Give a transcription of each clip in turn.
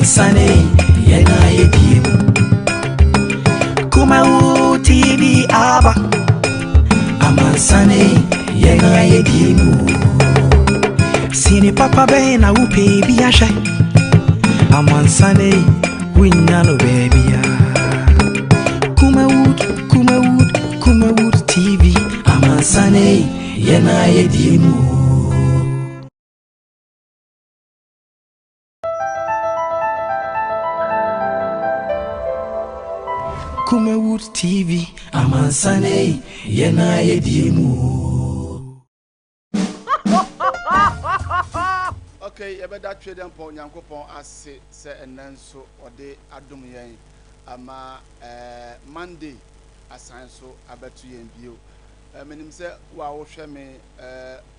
Amansane yena yedimu Kumawood TV aba Amansane yena yedimu Sini papa be na upe biasha Amansane winyano baby ya Kumawood TV Amansane yena yedimu Kumawood TV Amansane yena yedimu. Okay, you better trade them for Yankopon as say and then so or they adum yen ama Monday assign so abetu yen bio. Menim say wa wo hwe me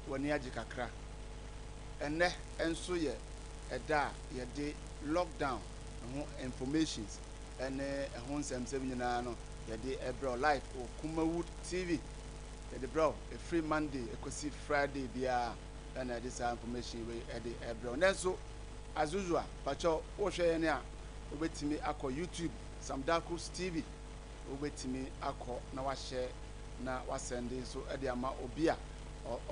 woni agi kakra. Enne enso ye eda ye de lockdown informations and a nsem seven nyina no ye de ebro live or Kumawood TV ye de bro a free Monday e kosi Friday bia and this information we e de ebro nenso as usual pacho wo hwe ye ne a obetimi akọ YouTube Sam Darkus TV obetimi akọ na wa share na wa send so e de ama obi a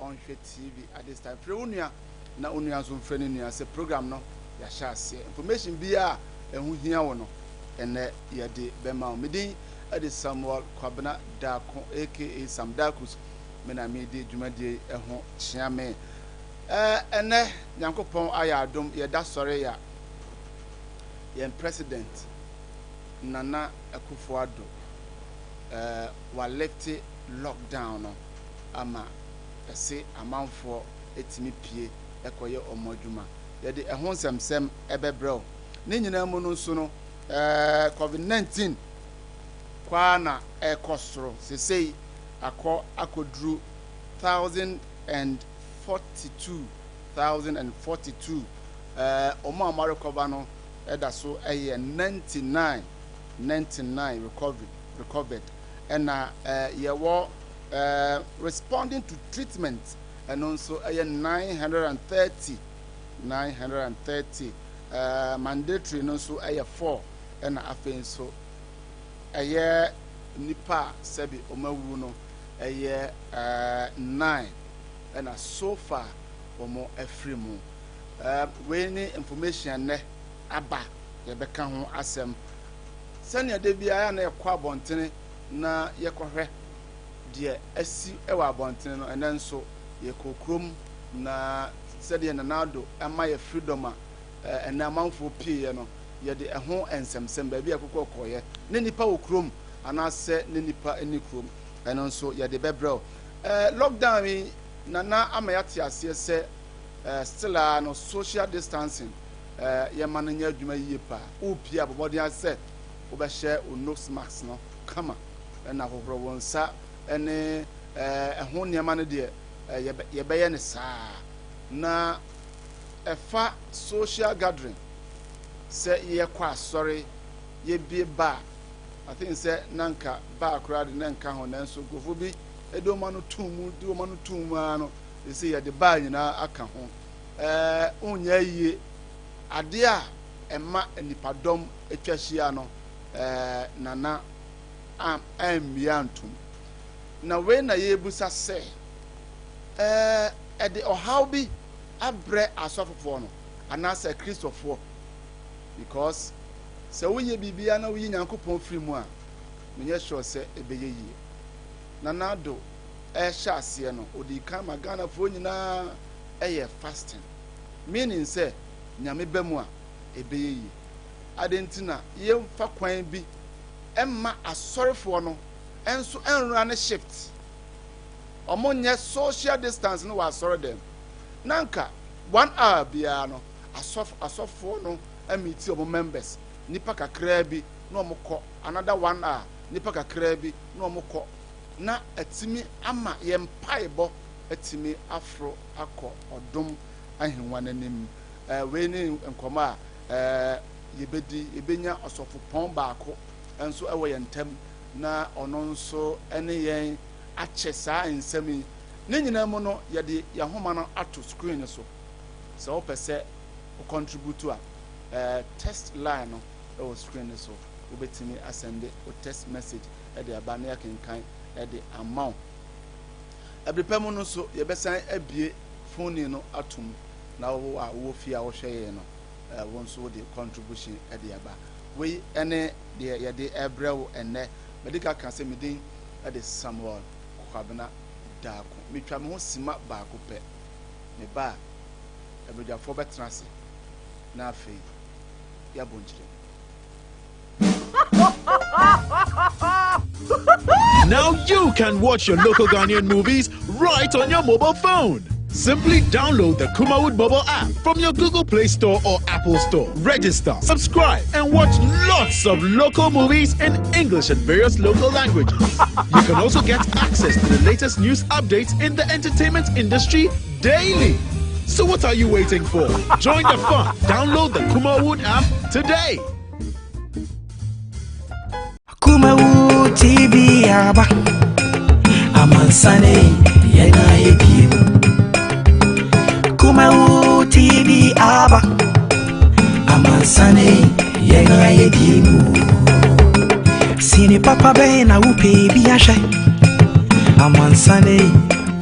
on hwe TV at this time free onua na onua so mfre ne nua se program no ya sha ase information bia ehu hia wo no ene yede bema medin ade Samuel Kwabena Dako aka Sam Darkus mena mede dwumadie eho chiame ene Nyankopon ayadom yeda sore ya yen president Nana Akufo Addo wa left lockdown no ama ese amanfo etimi pie ekoye omodwuma yede eho nsemsem ebebrel ne nyina mu no nso no COVID-19 kwa na ekosoro sesei akodru 1042 omo amarekoba no eda so eye 99 recovered and yewo responding to treatment and also eye 930 mandatory no so eye 4 and afen so eye nipa sebi omawu no eye 9 and so far omo afri mu we ni information ne aba ye beka ho asem sane de bia na ekwa abontene na ye kohwe de asi ewa abontene no enenso ye kokrom na sede na nado ama ye freedom a ena manfo pie no ye de eho ensemsem ba bia kokokoye ne nipa okrom anase ne nipa eni krom enenso ye de bebrel lockdown na ama yate ase se still no social distancing ye mananya adwuma yie pa opie abobodi ase obehye o nose mask no kama na hohoro wonsa ene eho niam no de ye beye ne saa na efa social gathering say ye kwa sorry ye bie ba I think say nanka ba akra de nanka ho nanso gofo bi edoma no tumu ano they say ye de ba nyina aka ho unya yie ade a ema enipadom etwahia no nana ambiantum na we na ye busa se ede ohaw bi abre asofofo no anasa Christopher because se wo ye bibia na wo yi Nyankopon free mu a menye sure se ebeye yie nana do sha ase no odi kan magana fo nyina eye fasting meaning say nyame bemu a ebeye yie adentina ye mfa kwan bi emma asorefo no enso enra ne shift omonye social distance no wa asore dem nanka 1 hour bia no asofo no amiti omo members nipa kakra bi no omko another 1 hour nipa kakra bi no omko na atimi ama ye mpaebo atimi afro akọ odom ahenwa nanim we ni nkoma yebedi ebenya osofo pon baako enso ewo yentem na ono nso ene yen ache saa nsami ne nyina mu no yede yahoma no ato screen so opese o contribute a text line no ɛwɔ screen so wobɛtumi asɛnde o text message ɛde aba na yɛkenkan ɛde amount ɛbrepɛ mu no so yɛbɛsan abie phone no atom na wo fie a wohwɛ yɛ no wo nso de contribution ɛde aba we ɛne deɛ yɛde ɛbrɛ wo ɛnɛ medika ka sɛ medin ɛde Samuel Kwabena Daako metwa me ho sima baako pɛ me ba ɛbɛdwafo bɛtena ase na afei yɛabɔnkyerɛ. Now you can watch your local Ghanaian movies right on your mobile phone. Simply download the Kumawood mobile app from your Google Play Store or Apple Store. Register, subscribe, and watch lots of local movies in English and various local languages. You can also get access to the latest news updates in the entertainment industry daily. So what are you waiting for? Join the fun. Download the Kumawood app today. Kumawood TV aba amansane yena yedimu. Kumawood TV aba amansane yena yedimu. Sini papa be na upe biashe amansane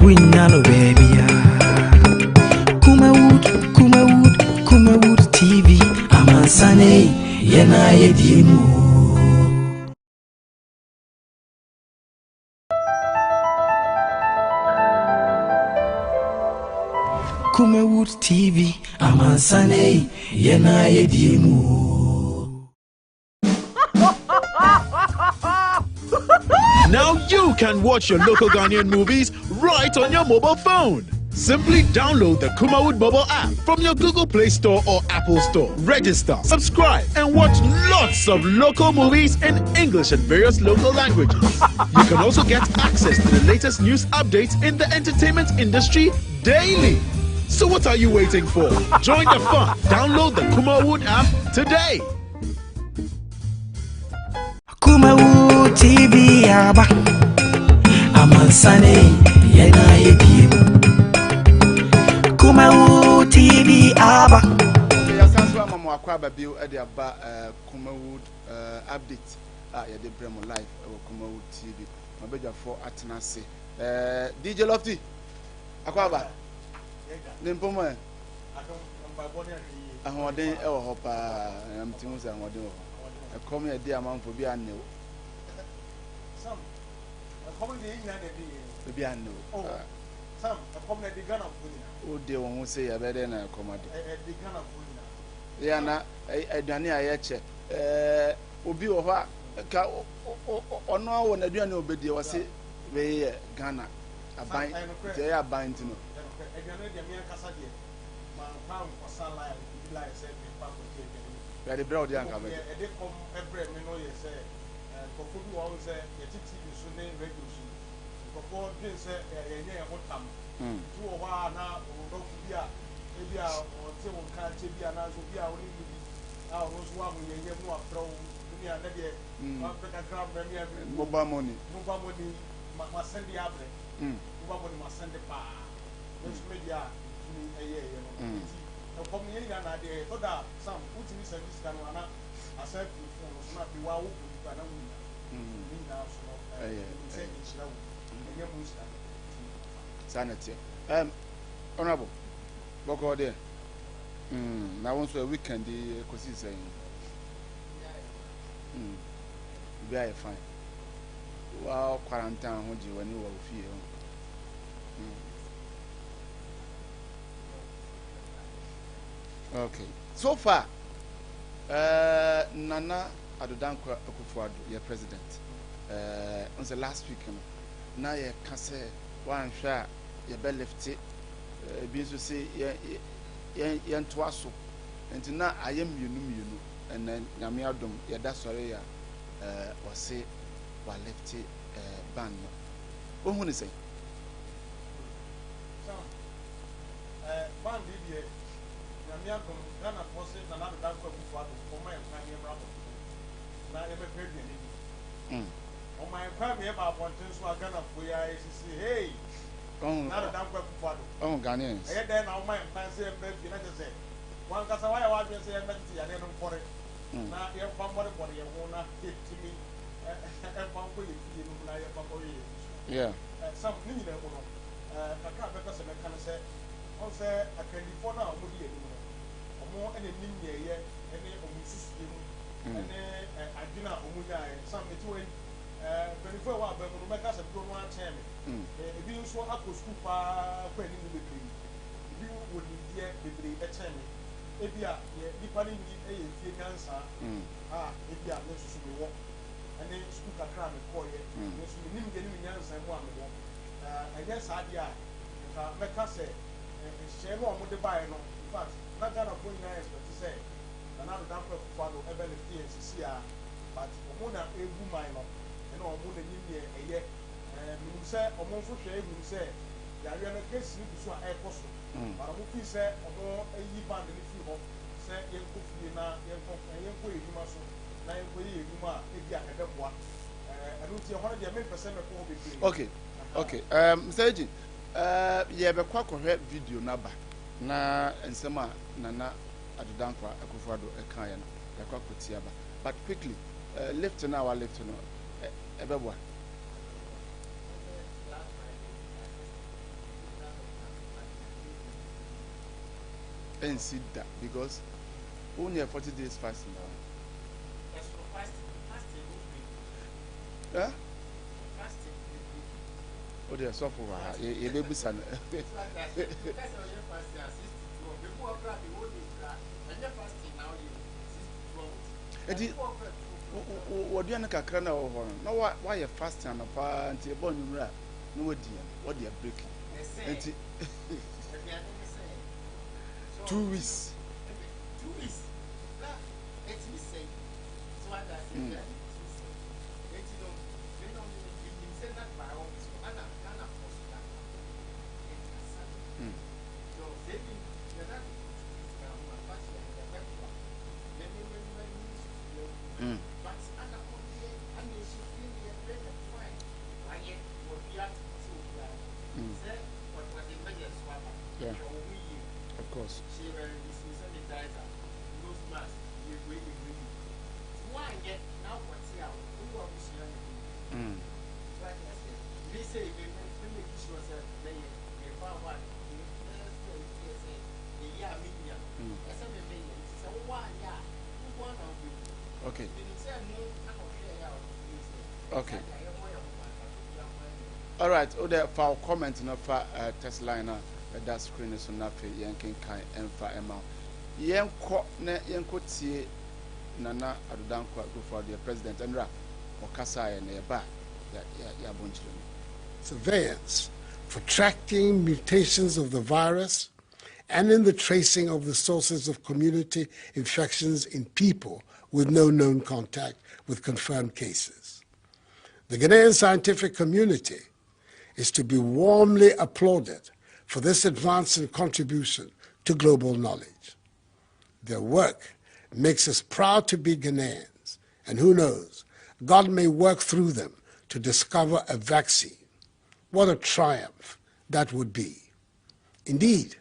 winyano baby ya. Kumawood TV amansane yena yedimu. Kumawood TV amansane yena yedimu. Now you can watch your local Ghanaian movies right on your mobile phone. Simply download the Kumawood mobile app from your Google Play Store or Apple Store. Register, subscribe, and watch lots of local movies in English and various local languages. You can also get access to the latest news updates in the entertainment industry daily. So what are you waiting for? Join the fun. Download the Kumawood app today. Kumawood TV aba amansane yena yedimu. Kumawood TV aba. Yasanso amamo akwaba bio e de aba Kumawood update ya de bremo live Kumawood TV. Mabedwafo atena se. DJ Lofty akwaba nimpomo e ahoden e wo ho pa amtimu se ahoden wo come here dey amanfo bi anne wo sam come dey nya na bi anne wo sam come na dey Ghana fo o dey won say ya be dey na come dey Ghana fo ya na aduane a ye che obi wo ho ka ono awo na aduane obedie wo say we Ghana aban dey aban tino aduane dey me kasa dey ma pam osala like say me pa ko dey where the bread dey anka be dey come every me no ye say kofo bi wo say ye titi bi so ne radio so kofo dey say ye nya ye hotam tu wo wa na wo do bi a e bi a o te wo ka che bi a na so bi a wo ni bi a wo so wa mo ye ye mo afro ni a na dey ma pe ka gram na mi a mobile money ma send the abre mobile money ma send pa social media ni eye ye no come here na dey so that some put in service can na accept phone so na be wa wo ku na ni na so say inchira wo enye mu sta sanity honorable boko there na won so a weekend dey kosi say be I fine wa quarantine ho je wani wa ofie okay. So far, Nana Addo Akufo Addo, your president. On the last week, now you can say one share your bell left it. Being to say, yan twaso. And now I am you know, and then Yamiadum, yeah, that's sorry, or say, while left it ban. What would you say? Ban did Ghana forces and other dance for my na ebe pregnant o my kwame e ba bonten so Ghana for ya say hey na the dance for Addo Ghanaians e dey na o my plan say e be na say one kasa why I just say, I'm not for it. Now, you're from what you want to hit to me. Yeah. Some meaning, I can't because I can say, on say, I can be for now, more any year, any system, and I do not some between 24 hours, but when I don't want to tell me. If you saw a school when you would be there, a time. If you are depending on a answer, if you are necessary walk, and then school a crime and call it, you need getting answer and one walk. I guess idea, like I say, share one with the buyer. In fact, not that of 29 but to say, another damper follow ever the TNCC, but Omona a woman, and Omona a year, and you say, almost for shame, you say, there are a case you saw a postal. But I'm looking say, or a year band in the few say, young coffee now, young coffee, young boy, you must now you ma, if you are a one. I don't see 100% of all. Okay. Okay. Mr. Agent, yeah, but quite correct video number. Na ensema nana adudankwa Akufo Addo ekaya no yakwa kotiaba. But quickly, lift now or lift no. Ebebwa. And see that because only 40 days fasting now. Yes, for fasting, Huh? Oh, they are so for a baby son. What do you make a crana over? No, why you fasting and a fire until born you rap? No, what they are breaking. 2 weeks. 2 weeks. Let me say. So I got Of course. Okay. Okay. All right. Oh, there for comment no for test line that screen is na fe yankin kan emfa ema. Yenko na yenko tie nana adudankwa Akufo the president Andra okasa na yeba ya bonchiro. Surveillance for tracking mutations of the virus and in the tracing of the sources of community infections in people with no known contact with confirmed cases. The Ghanaian scientific community is to be warmly applauded for this advance and contribution to global knowledge. Their work makes us proud to be Ghanaians, and who knows, God may work through them to discover a vaccine. What a triumph that would be. Indeed,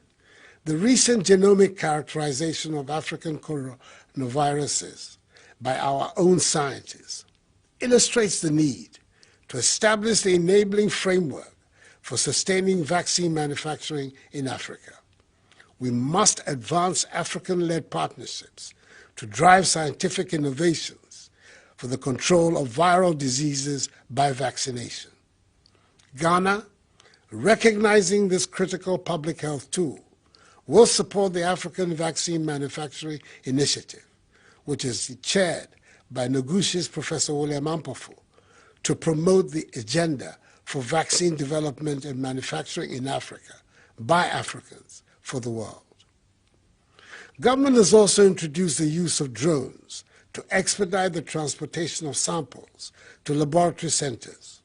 the recent genomic characterization of African coronaviruses by our own scientists illustrates the need to establish the enabling framework for sustaining vaccine manufacturing in Africa. We must advance African-led partnerships to drive scientific innovations for the control of viral diseases by vaccination. Ghana, recognizing this critical public health tool, will support the African Vaccine Manufacturing Initiative, which is chaired by Noguchi's Professor William Ampofo, to promote the agenda for vaccine development and manufacturing in Africa by Africans for the world. Government has also introduced the use of drones to expedite the transportation of samples to laboratory centers.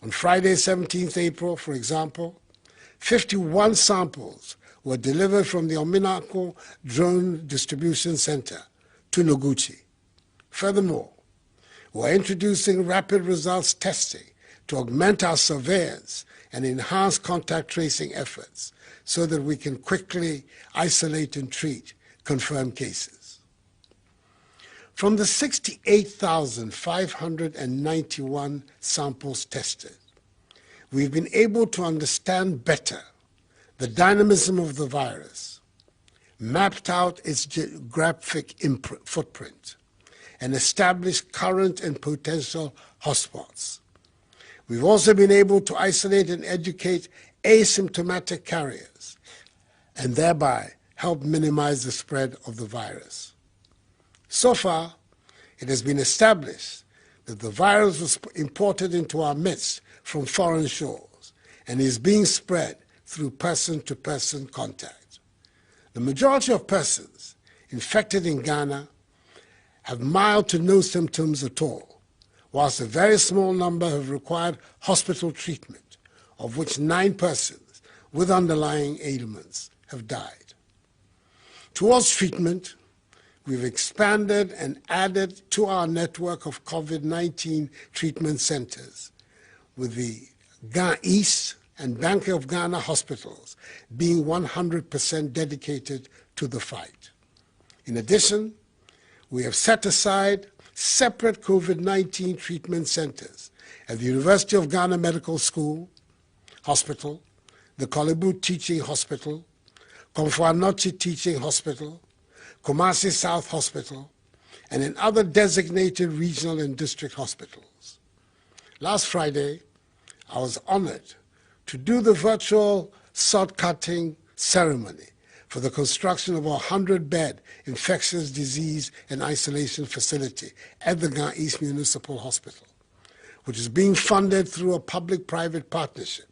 On Friday, 17th April, for example, 51 samples were delivered from the Ominako Drone Distribution Center to Noguchi. Furthermore, we're introducing rapid results testing to augment our surveillance and enhance contact tracing efforts so that we can quickly isolate and treat confirmed cases. From the 68,591 samples tested, we've been able to understand better the dynamism of the virus, mapped out its geographic footprint, and established current and potential hotspots. We've also been able to isolate and educate asymptomatic carriers and thereby help minimize the spread of the virus. So far, it has been established that the virus was imported into our midst from foreign shores and is being spread through person-to-person contact. The majority of persons infected in Ghana have mild to no symptoms at all, whilst a very small number have required hospital treatment, of which 9 persons with underlying ailments have died. Towards treatment, we've expanded and added to our network of COVID-19 treatment centers, with the Ghana East and Bank of Ghana hospitals being 100% dedicated to the fight. In addition, we have set aside separate COVID-19 treatment centers at the University of Ghana Medical School, Hospital, the Kolebu Teaching Hospital, Komfo Anokye Teaching Hospital, Kumasi South Hospital, and in other designated regional and district hospitals. Last Friday, I was honored to do the virtual sod-cutting ceremony for the construction of a 100-bed infectious disease and isolation facility at the Ghana East Municipal Hospital, which is being funded through a public-private partnership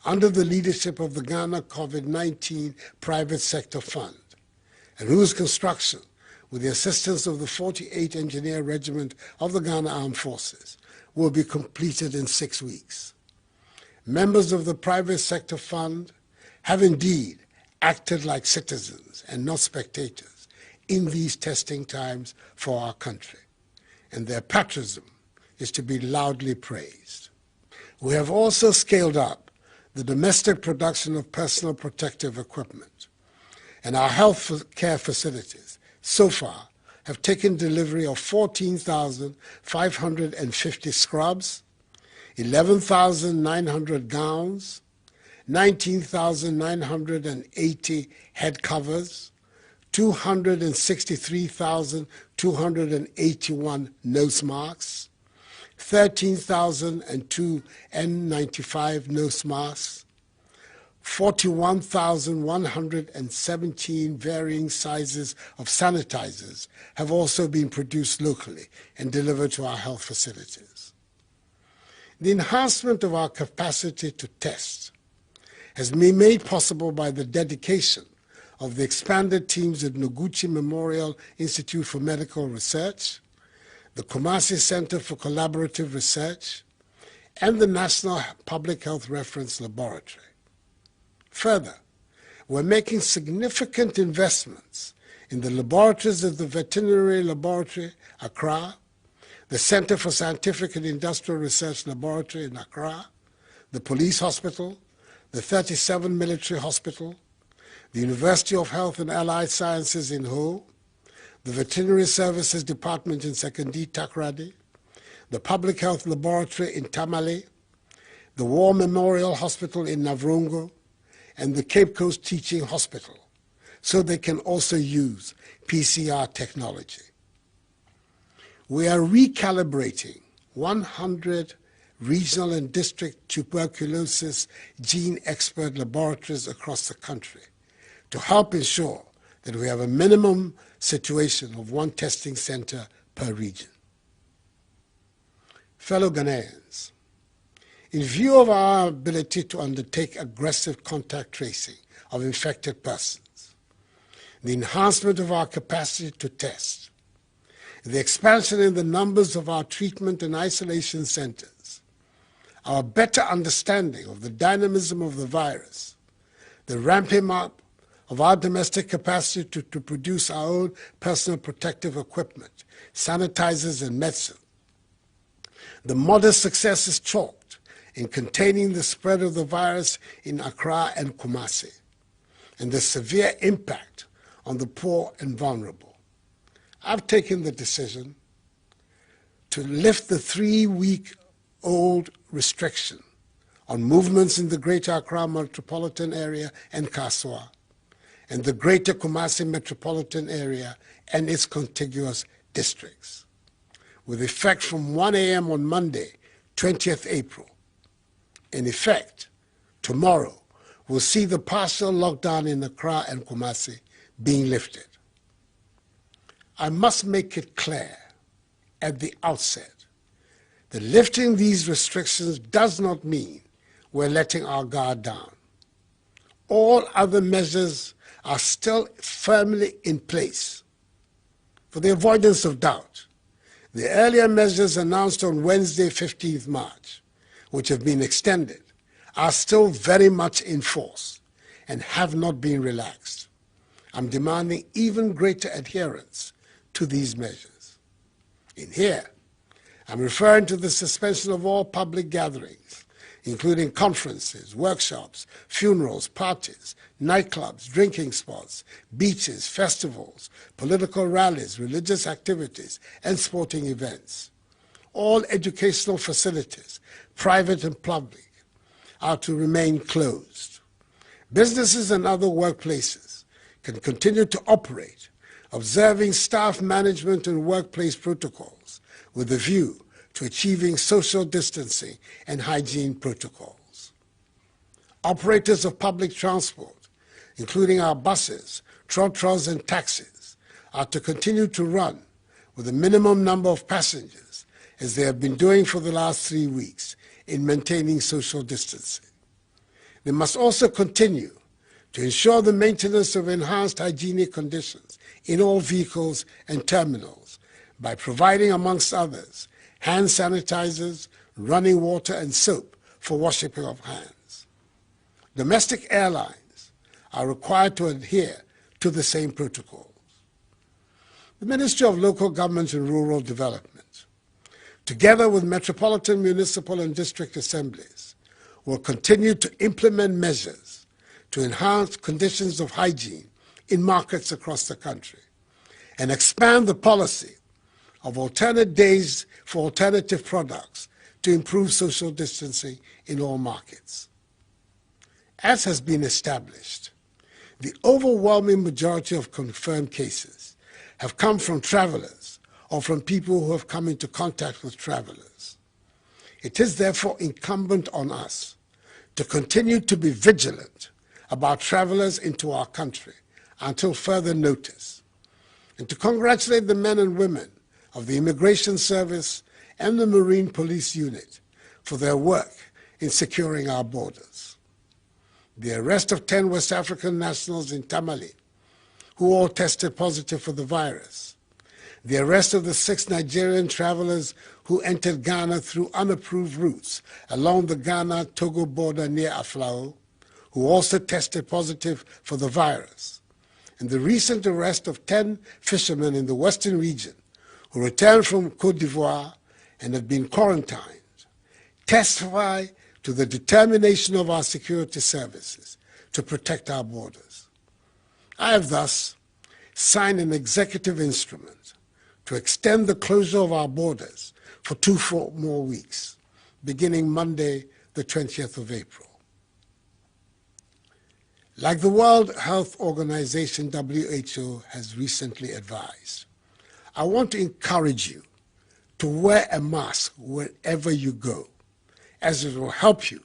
under the leadership of the Ghana COVID-19 Private Sector Fund, and whose construction, with the assistance of the 48th Engineer Regiment of the Ghana Armed Forces, will be completed in 6 weeks. Members of the Private Sector Fund have indeed acted like citizens and not spectators in these testing times for our country, and their patriotism is to be loudly praised. We have also scaled up the domestic production of personal protective equipment, and our health care facilities so far have taken delivery of 14,550 scrubs, 11,900 gowns, 19,980 head covers, 263,281 nose masks, 13,002 N95 nose masks, 41,117 varying sizes of sanitizers have also been produced locally and delivered to our health facilities. The enhancement of our capacity to test has been made possible by the dedication of the expanded teams at Noguchi Memorial Institute for Medical Research, the Kumasi Center for Collaborative Research, and the National Public Health Reference Laboratory. Further, we're making significant investments in the laboratories of the Veterinary Laboratory, Accra, the Center for Scientific and Industrial Research Laboratory in Accra, the Police Hospital, the 37 Military Hospital, the University of Health and Allied Sciences in Ho, the Veterinary Services Department in Sekondi Takoradi, the Public Health Laboratory in Tamale, the War Memorial Hospital in Navrongo, and the Cape Coast Teaching Hospital, so they can also use PCR technology. We are recalibrating 100 regional and district tuberculosis gene expert laboratories across the country to help ensure that we have a minimum situation of 1 testing center per region. Fellow Ghanaians, in view of our ability to undertake aggressive contact tracing of infected persons, the enhancement of our capacity to test, the expansion in the numbers of our treatment and isolation centers, our better understanding of the dynamism of the virus, the ramping up of our domestic capacity to produce our own personal protective equipment, sanitizers and medicine, the modest successes chalked in containing the spread of the virus in Accra and Kumasi, and the severe impact on the poor and vulnerable. I've taken the decision to lift the 3-week-old restriction on movements in the Greater Accra metropolitan area and Kaswa, and the Greater Kumasi metropolitan area and its contiguous districts, with effect from 1 a.m. on Monday, 20th April. In effect, tomorrow, we'll see the partial lockdown in Accra and Kumasi being lifted. I must make it clear at the outset that lifting these restrictions does not mean we're letting our guard down. All other measures are still firmly in place. For the avoidance of doubt, the earlier measures announced on Wednesday, 15th March, which have been extended, are still very much in force and have not been relaxed. I'm demanding even greater adherence to these measures. In here, I'm referring to the suspension of all public gatherings, including conferences, workshops, funerals, parties, nightclubs, drinking spots, beaches, festivals, political rallies, religious activities, and sporting events. All educational facilities, private and public, are to remain closed. Businesses and other workplaces can continue to operate, observing staff management and workplace protocols with a view to achieving social distancing and hygiene protocols. Operators of public transport, including our buses, trotros, and taxis, are to continue to run with a minimum number of passengers, as they have been doing for the last 3 weeks in maintaining social distancing. They must also continue to ensure the maintenance of enhanced hygienic conditions in all vehicles and terminals by providing, amongst others, hand sanitizers, running water, and soap for washing of hands. Domestic airlines are required to adhere to the same protocols. The Ministry of Local Government and Rural Development, together with metropolitan, municipal, and district assemblies, will continue to implement measures to enhance conditions of hygiene in markets across the country and expand the policy of alternate days for alternative products to improve social distancing in all markets. As has been established, the overwhelming majority of confirmed cases have come from travelers or from people who have come into contact with travelers. It is therefore incumbent on us to continue to be vigilant about travelers into our country until further notice, and to congratulate the men and women of the Immigration Service and the Marine Police Unit for their work in securing our borders. The arrest of 10 West African nationals in Tamale, who all tested positive for the virus. The arrest of the 6 Nigerian travelers who entered Ghana through unapproved routes along the Ghana-Togo border near Aflao, who also tested positive for the virus. And the recent arrest of 10 fishermen in the Western region who returned from Côte d'Ivoire and have been quarantined, testify to the determination of our security services to protect our borders. I have thus signed an executive instrument to extend the closure of our borders for 2 more weeks, beginning Monday, the 20th of April. Like the World Health Organization, WHO, has recently advised, I want to encourage you to wear a mask wherever you go, as it will help you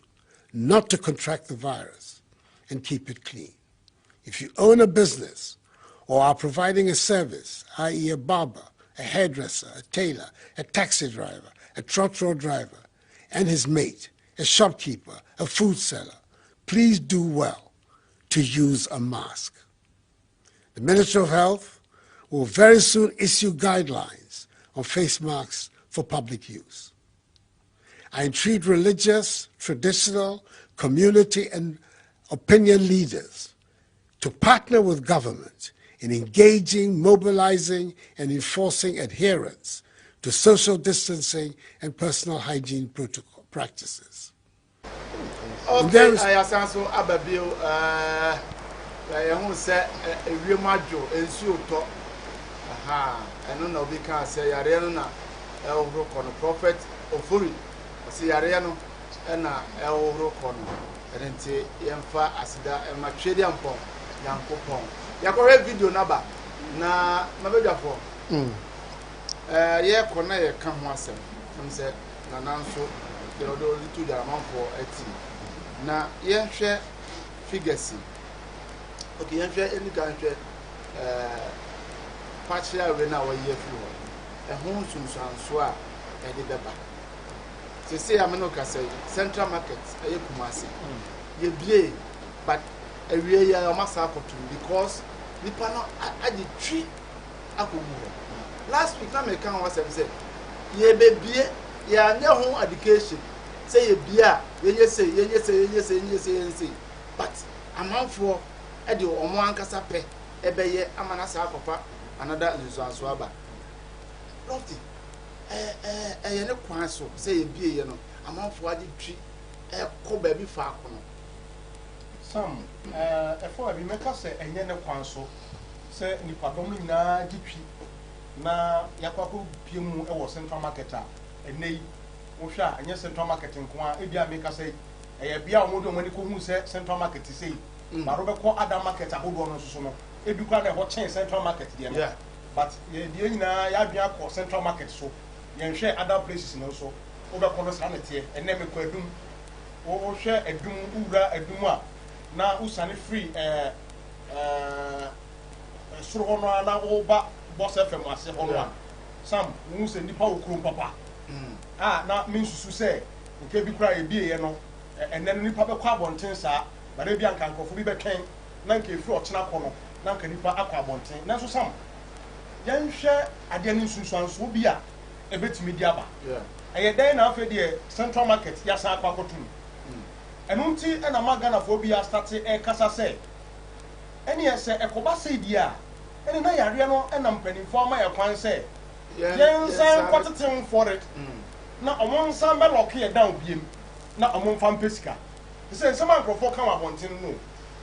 not to contract the virus and keep it clean. If you own a business or are providing a service, i.e. a barber, a hairdresser, a tailor, a taxi driver, a trotro driver, and his mate, a shopkeeper, a food seller, please do well to use a mask. The Ministry of Health will very soon issue guidelines on face masks for public use. I entreat religious, traditional, community, and opinion leaders to partner with government in engaging, mobilizing, and enforcing adherence to social distancing and personal hygiene protocol practices. Okay, I asanso ababio yɛho sɛ ewiem adwo nsuo tɔ ɛno na obi ka sɛ yareɛ no na ɛworo kɔ no prophet ofori ɔsɛ yareɛ no ɛna ɛworo kɔ no ɛno nti yɛmfa aseda ɛma twedi ampɔn yankopɔn yɛkɔhwɛ video naba na mabɛdwafoɔ yɛkɔ na yɛka ho asɛm nam sɛ nana nso yɛde ɔde tu gyaramanfoɔ ati na yɛhwɛ figures okay yɛhwɛ ɛni ka nhwɛ pakyɛ awe na wɔyɛ afiri hɔ ɛho nsonsanso a ɛde bɛba sese a meno kasa central market ɛyɛ kumase yɛbie but awie yɛ ɔmasa akɔtum because nipa no agye twi akɔgu hɔ last week na meka ho asɛm sɛ yɛbɛbie yɛanyɛ ho education sɛ yɛbie a yɛnyɛ sɛ but amanfoɔ ɛde ɔmo ankasa pɛ ɛbɛyɛ ama na saa akɔfa another nsuanso aba lofty ɛyɛ ne kwan so sɛ yɛbie yɛ no amanfoɔ agye twi ɛkɔ baabi faako no sam ɛfɔ abi mɛka sɛ ɛnyɛ ne kwan so sɛ nipadɔm no nyinaa gye twi na yakɔkɔ pie mu ɛwɔ central market a ɛnɛ yi wohwɛ a ɛnyɛ central market nko a ebi a meka sɛ ɛyɛ bia a wɔde wɔn ani kɔhu sɛ central market sɛ yi baro bɛkɔ ada market ahodoɔ no nso so no ebi kora na ɛhɔ kyɛn central market deɛ no but yɛdeɛ nyinaa yɛadwene akɔ central market so yɛnhwɛ other places no nso wobɛkɔ no saa ne teɛ ɛnɛ mekɔ adum wohwɛ adum wowura adum a na wosane firi soro hɔ no a na woba bɔs fm ase hɔ no a sam wohu sɛ nnipa wɔ kurom papa na mensusu sɛ nke bi kora yɛbieɛ no ɛnɛ no nnipa bɛkɔ abɔnten saa bare bi anka nkurɔfo bi bɛtwɛn na nka ɛfiri ɔkyena kɔ no na nka nnipa akɔ abɔnten nanso sam yɛnhwɛ adeɛ no nsunsuansoɔ bi a ɛbɛtumi di aba ɛyɛ dɛn na afei deɛ central market yɛasan akɔ akɔto mu ɛno nti ɛna ma ghanafoɔ bi astate ɛkasa sɛ ɛneɛ sɛ ɛkɔba sɛ die a ɛne na yareɛ no ɛna mpanimfoɔ ama yɛ kwan sɛ yɛnsan kɔtete mfɔre na ɔmo nsan bɛlɔke yɛ down biem na ɔmo mfa mpɛ sika sɛ nsɛm a nkurɔfoɔ ka wɔ abɔnten no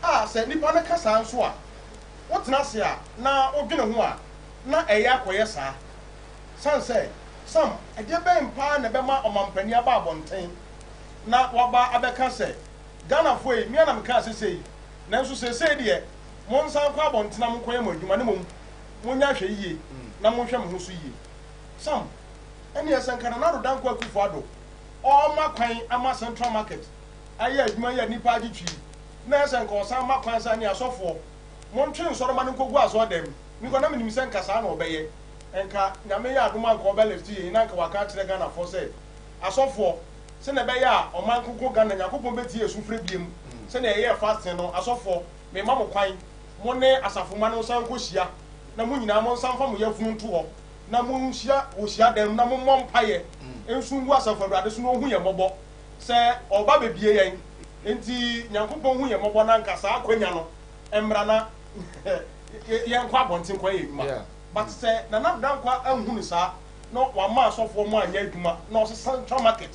sɛ nnipa no ka saa nso a wotena ase a na wodwene ho a na ɛyɛ akɔyɛ saa san sɛ sam ɛdeɛ bɛn paa na ɛbɛma ɔmampani aba abɔnten na waba abɛka sɛ ghanafoɔ yi mmea na meka asese yi nanso sesei deɛ mo nsan kɔ abɔnten na monkɔyɛ mo adwuma ne mmom monya hwɛ yie na monhwɛ mo ho so yie sam ɛne ɛsɛ nka Nana Akufo Addo ɔma kwan ama central market ayɛ adwuma yɛ nipa agye twi na ɛsɛ nka ɔsan ma kwan sa ne asɔfoɔ montwe nsɔrɔma no nkɔgu asɔ dɛm nikɔ na menim sɛ nka saa na ɔbɛyɛ nka nyame yɛ adoma nka ɔbɛlɛfti yɛ na nka waka kyerɛ ghanafoɔ sɛ asɔfoɔ sɛ na ɛbɛyɛ a ɔman nkoko ghana nyankopɔn bɛtie ɛsu frɛ biem sɛ na ɛyɛ fasting no asɔfoɔ mema mo kwan mo ne asafoma no nsan nkɔhyia na mo nyinaa mo nsan fa mo yɛfunu nto hɔ na mo nhyia wɔ hyia dɛm na mo mmɔ mpayɛ nso ngu asafo awurade so na ohu yɛ mmɔbɔ sɛ ɔba bebie yɛn enti nyankopɔn hu yɛ mmɔbɔ na nka saa akwanya no mmra na yɛn kɔ abɔnten kɔ yɛ adwuma but sɛ Nana Akufo anhu ne saa na wama asɔfoɔ mu anyɛ adwuma na ɔsɛ central market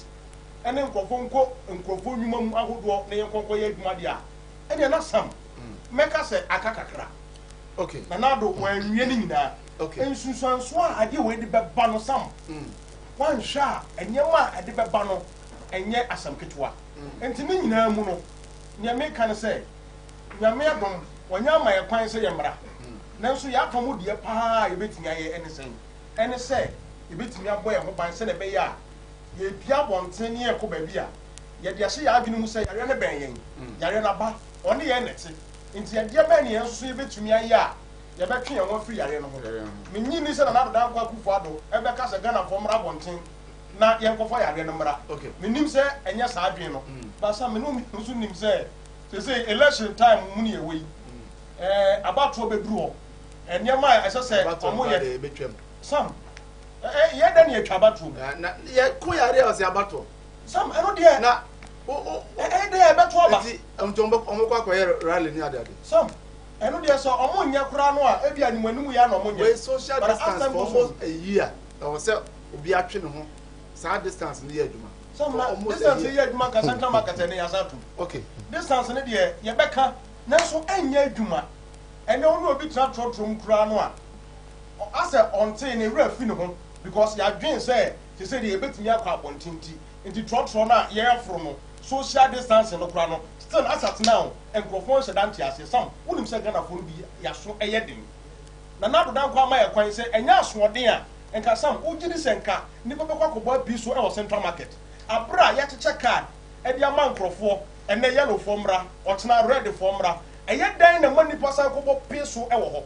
ɛne nkurɔfoɔ nkɔ nkurɔfoɔ nnwuma mu ahodoɔ na yɛn kɔnkɔ yɛ adwuma deɛ a ɛneɛ na sam mɛka sɛ aka kakra Nana Akufo wɔanwie ne nyinaa nsunsuanso a adeɛ wɔ de bɛba no sam wanhwɛ a ɛnyɛma a ɛde bɛba no ɛnyɛ asɛm ketewa nti ne nyinaa mu no nea meka ne sɛ nyame adom wɔnyɛ ama yɛ kwan sɛ yɛ mmara nanso yɛaka mu deɛ paa yɛbɛtumi ayɛ ɛne sɛ yɛbɛtumi abɔ yɛn ho ban sɛ na ɛbɛyɛ a yɛpia abɔnten ne yɛkɔ baabi a yɛde ahyɛ yɛ adwene mu sɛ yareɛ no bɛn yɛn yareɛ no aba ɔne yɛn nɛte nti yɛdeɛ bɛn ne yɛn nso so yɛbɛtumi ayɛ a yɛbɛtwe yɛn ho afiri yareɛ no ho menyi ni sɛ Nana Akufo Addo ɛbɛka sɛ ghanafoɔ mmra abɔnten na yɛnkɔfa yareɛ no mmra menim sɛ ɛnyɛ saa adwene no basa menom nso nim sɛ sɛ election time mu ne yɛwɔ yi abatoɔ bɛduru hɔ nneɛma a ɛsɛ sɛ ɔmo yɛ sam yɛda ne yɛtwa abatoɔ na yɛkɔ yareɛ a ɔsɛ abatoɔ sam ɛno deɛ na ɛdeɛ ɛbɛto aba nti ɔmo kɔ akɔyɛ rally ne adeade sam ɛno deɛ sɛ ɔmo nyɛ koraa no a ebi animanimu yɛ na ɔmo nyɛ wei social distance for almost a year ɛwɔ sɛ obi atwe ne ho saa distance ne yɛ adwuma sam na distance yɛ adwuma ka central market ne yɛasa to distance ne deɛ yɛbɛka nanso enye adwuma ene ono obi tena trotrom kura no a ase onte ne wura fi ne ho because ya dwen say te say de ebetimi akwa abontinti nti trotro na ye afro no social distance no kura no still asat now enkrofon sedanti ase sam wonim say Ghana fo bi yaso eyeden na nado dan kwa ma ye kwan say enya asoden a enka sam ugiri senka nipa be kwa kobo bi so e wo central market abra ya cheche card e dia man krofo ene yellow formra otena red formra eye dan na man nipa sa kobo bi so e wo ho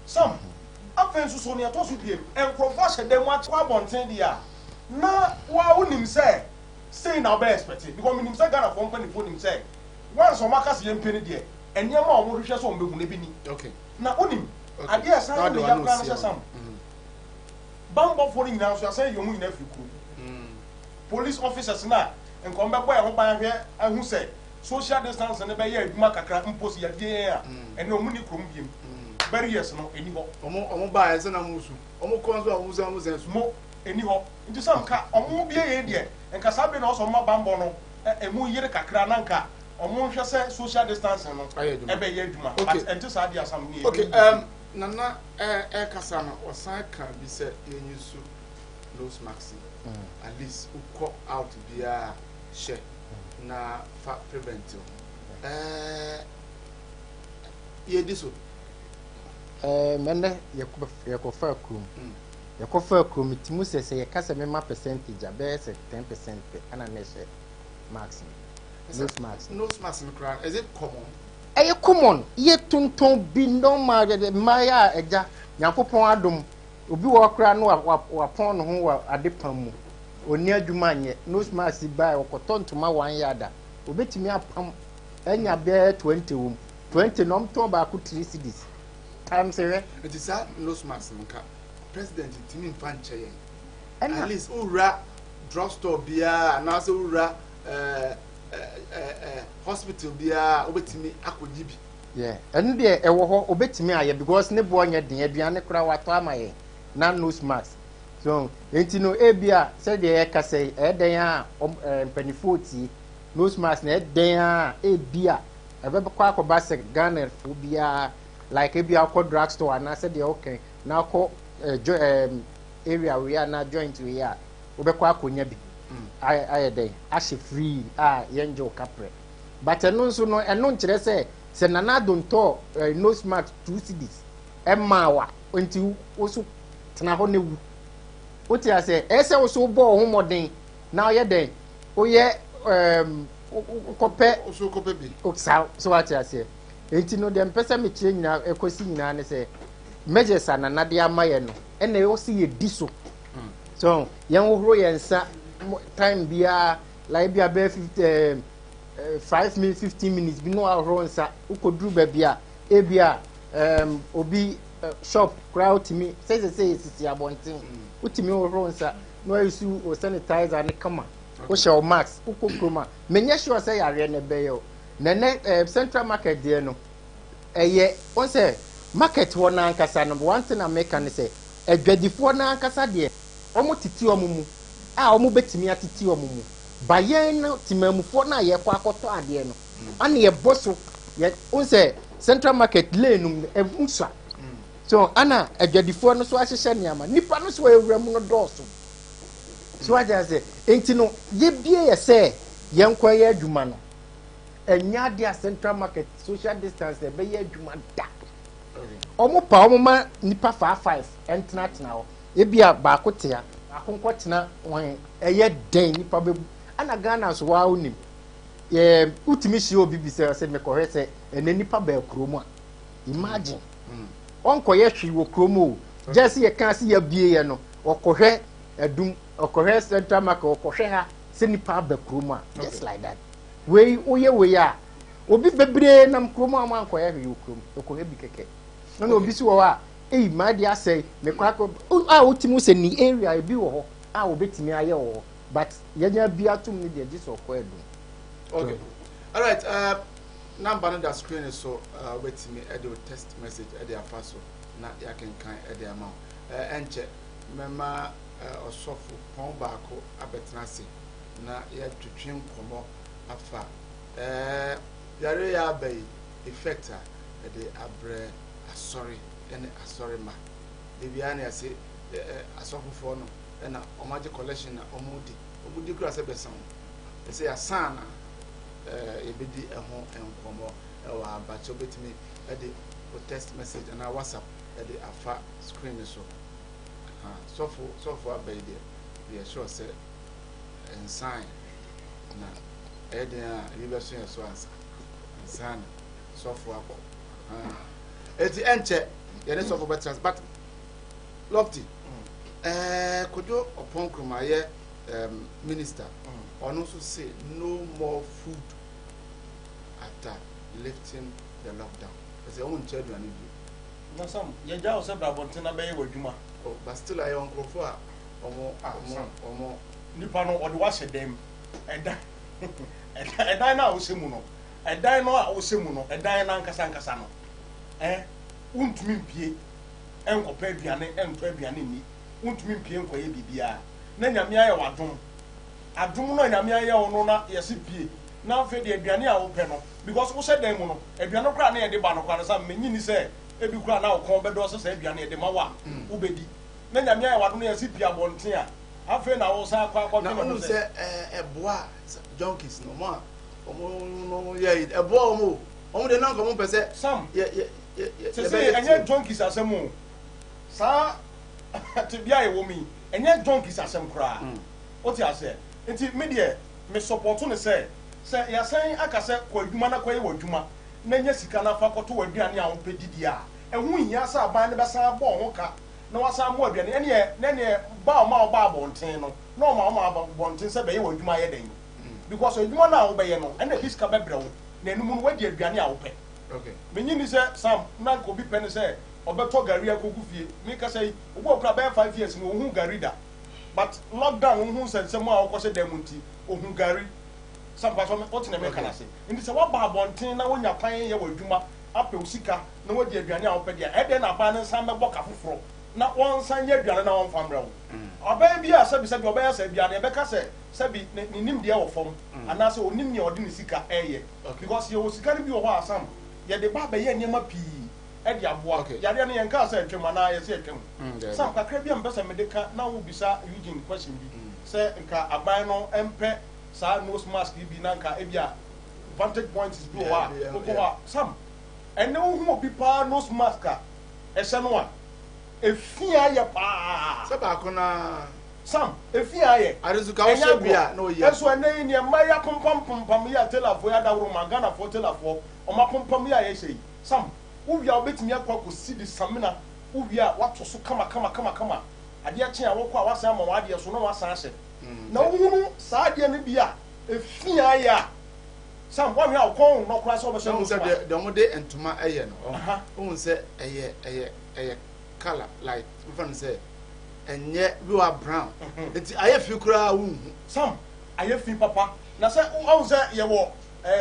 sam afen so so ne to so biem enkrofo hyedem akwa bonten dia na wa wonim say na be expect because minim say Ghana for company for nim say once o makase ye mpeni de enyema o mo hwehwe so o mbehu ne bi ni okay na onim ade asa na ya plan say sam bambo for nyina so say yomu nyina fi ku police officers na enko mbebo e ho ban hwe ahu say social distance ne be ye adwuma kakra impost ya de a ene omu ni krom biem barriers no eni ho omo ba ese na musu omo konso omo ze mo eni ho nti sam ka omo bie ye de enka sabe na oso ma bambo no emu yire kakra na nka omo hwe se social distance no ebe ye adwuma but enti sa dia sam ni okay nana kasa no osan ka bi se yenyisu nose mask at least uko out bia she na fa prevent ye diso mene yakofa kum yakofa kum timu se yakasa mema percentage abe se 10% ana neshe max nose mask is it common eye common ye tonton bi normal de maya eja yakopon adom obi wo kra no wa pon no ho wa adepam mu oni adwuma anye nose mask buy okotontoma 1 yard obetimi apam enya be 20 wom 20 nom ton ba ko 3 cedis time say it is that nose mask nka president timi mfa nche at least ura drugstore bia na so ura hospital bia obetimi akoji bi yeah enu de ewo ho obetimi aye because ne bo nya den aduane kura wato amaye na nose mask so enti no ebia se de e kase e den a penifoti nose mask na e den a ebia ebe kwa akoba se Ghana fo bia like ebia ko drugstore na se de okay na ko area we are na joint we are obekwa akonya bi aye dey ashe free yenjo kapre but eno nso no eno nkire se nana donto nose mask 2 cedis emawa nti oso tena ho newu oti ase ese oso bo ho moden na oye den oye kope bi oksa so ati ase enti no dem pese me kire nyina ekosi nyina ne se measures anana de amaye no ena yo se ye diso so yan wo yensa time bia like bia be 5 minutes 15 minutes bi no ahoro nsa ukoduru ba bia e bia obi shop crowd me say sisi abontin utimi ahoro nsa no ayisu o sanitizer ne kama o shell mask ukokroma menye sure say yare ne be yo nene central market there no eye on say market wo na ankasa no one thing America ne say adwadifo na ankasa de omo titi omumu omo betimi atiti omumu bayen na timamufo na ye kwa akoto ade no ana ye boso ye on say central market lane num emusa so ana adwadifo no so ahyehye niama nipa no so ewuramu no dooso so aja say enti no ye bie ye say ye nkwa ye adwuma no enya de central market social distance be ye adwuma da omo pa omo ma nipa 5 entena tena ho ebia ba akotea akonkɔ tena wan eye den nipa bebu ana Ghana so wa onim utimi hye obi bi se me kɔhwɛ sɛ ene nipa ba kromu a imagine onko ye hwi wo kromu o just ye kan se ye bie ye no okɔhwɛ adum okɔhwɛ central market okɔhwɛ ha se nipa ba kromu a just like that we oye a obi bebre nam kromu a man kɔhwɛ hwi wo kromu okɔhwɛ bi keke no obi si wo a ma dia say me kwa ko utimi se ni area e bi wo ho obetimi aye wo but yanya bia tum ni de this okọ edu okay all right number on the screen is so wetimi e do text message e dey afaso na ya kan e dey ama enche mema osofo pon baako abetena se na ya twetwe nkomo afa yare ya bai effect the abre asori and asori ma the biane ase asofo no na omaje collection na omudi kura se besan say asana ebedi eho enkomo wa abacho betimi the text message and our WhatsApp the afa screen so so for abai there we sure say and sign na edin you be so so answer sign so for abo eti enche ye so for better but lofty kojo upon krumaye minister ono so say no more food after lifting the lockdown because own children need na some ye jaw se brabonte na be ye wadwuma but still I on crofo a omo nipa no ode wa hyedem edan na osemu no edan no a osemu no edan na nkasa no untumi mpie enkopa aduane ento aduane ni untumi mpie nkoye bibia na nyame aye wadom adom no nyame aye ono na yesi pie na afi de aduane a wo pɛ no because wo hyɛ dan mu no aduane kra na ye de ba no kra sa menyi ni sɛ ebi kra na wo kon bɛdɔ sɛ sɛ aduane ye de ma wa wo bedi na nyame aye wadom na yesi pie abɔnten a afi na wo sa akwa na onu sɛ eboa junkies no ma omo no ye eboa omo de na nkomo pɛ sɛ sam ye say enye junkies asem o sa te bia ye wo mi enye junkies asem kra o ti ase enti me de me support ne say ya san aka say kwadwuma na kwaye wadwuma na nya sika na fa koto waduane a wo pedidi a ehu hia sa aban ne besan bo ho ka na wasan mo aduane ne ba o ma abonten no na o ma abonten say be ye wadwuma ye den because wadwuma na wo be ye no ene biska bebre wo na enum no wadi aduane a wo pe. Okay. Menyi ni say Sam na ko bi pen say obeto gari akogu fie. Me ka say obo okra be 5 years no ohun gari da. But lockdown ohun sensem a okose dem nti ohun gari. Sam pa so me otina me kana say. Ndi say wa ba abonten na wonya kwan ye wadwuma ape osika na wodi aduane a wo pe dia. E de na ba ne san be boka foforo. Na won san ye aduane na won famra wo. Oba bi a sabi oba ya sabi ana e be ka say sabi ni nim de wo fom. Ana say onim ne odi ni sika eye. Because ye wo sika ni bi wo ho asam. Ya de ba ye nyema pi e de aboa ya de ne yenka sa atwem na ye se atwem sam kakra bi am besa medeka na wo bisa Eugene question bi se nka aban no empe sa nose mask bi na nka e bia vantage point is bi wa ko sam ene wo hu obi pa nose mask a e se no a efia ye pa se ba ko na sam efia ye arezuka wo se bia na oye eso ene ni ma ya pompom ya telafo ya dawro magana fo telafo o ma pompom ya ye sei sam uwia obetimi akwa ko sidi samina uwia wato so kama ade a chen a wo kwa wasa ma wade so na wasa ase na wunu sa ade ne bia efia ya sam wa mi a kon no kra so be so de mo de entuma eye no o se eye color like we fan say enye we were brown enti aye fi kura wu sam aye fi papa na say o say ye wo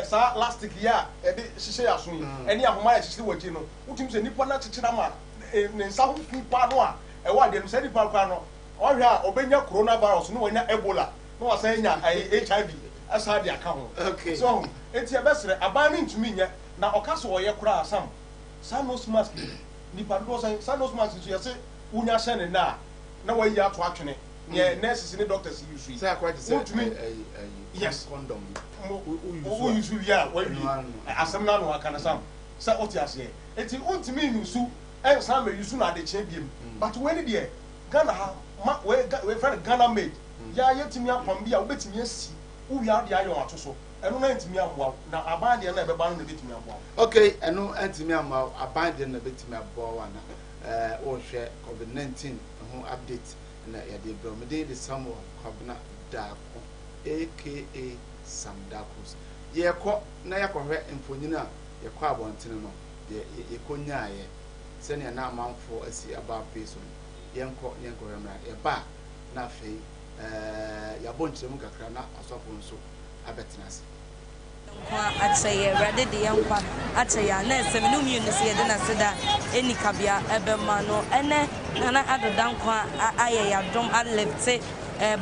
sa elastic ya e de hihye aso yi eni ahoma ya hihye waji no utim se nipa na chichira ma ne nsa ho fi pa no a e wa de no se nipa kwa no o hwe a obenya coronavirus no wanya ebola no wasa nya HIV asa de aka ho so enti e besere aban ni ntumi nya na okaso wo ye kura asam sa nose mask nipa do sa nose mask so ye se unya hye ne na wa yi ato atwene ne nurses ni doctors use say quite say yes condom who usually ya asem na no aka na sam say oti ase enti untimi yusu e sam me yusu na de che biem but when dey Ghana ha we friend Ghana made ya yetimi apam bia obetimi asi uwi ade ayo ato so eno na ntimi aboa na aban de na ebeba no na betimi aboa okay eno ntimi ama aban de na betimi aboa wa na o hwe COVID-19 ho update na ya de bro me de Samuel Kwabena Dako aka Sam Dakos ye ko na ye ko hwe mfonyina ye ko abonten no ye ko nyaaye se ne na amanfo asi aba peso yenko remra ye ba na fei ya bonchemu kakra na asofo nso abetenase kwa atsaye rade de yankwa atsaye na semenu mi no se de na seda eni kabia ebema no ene nana adodankwa aye ya dom alefte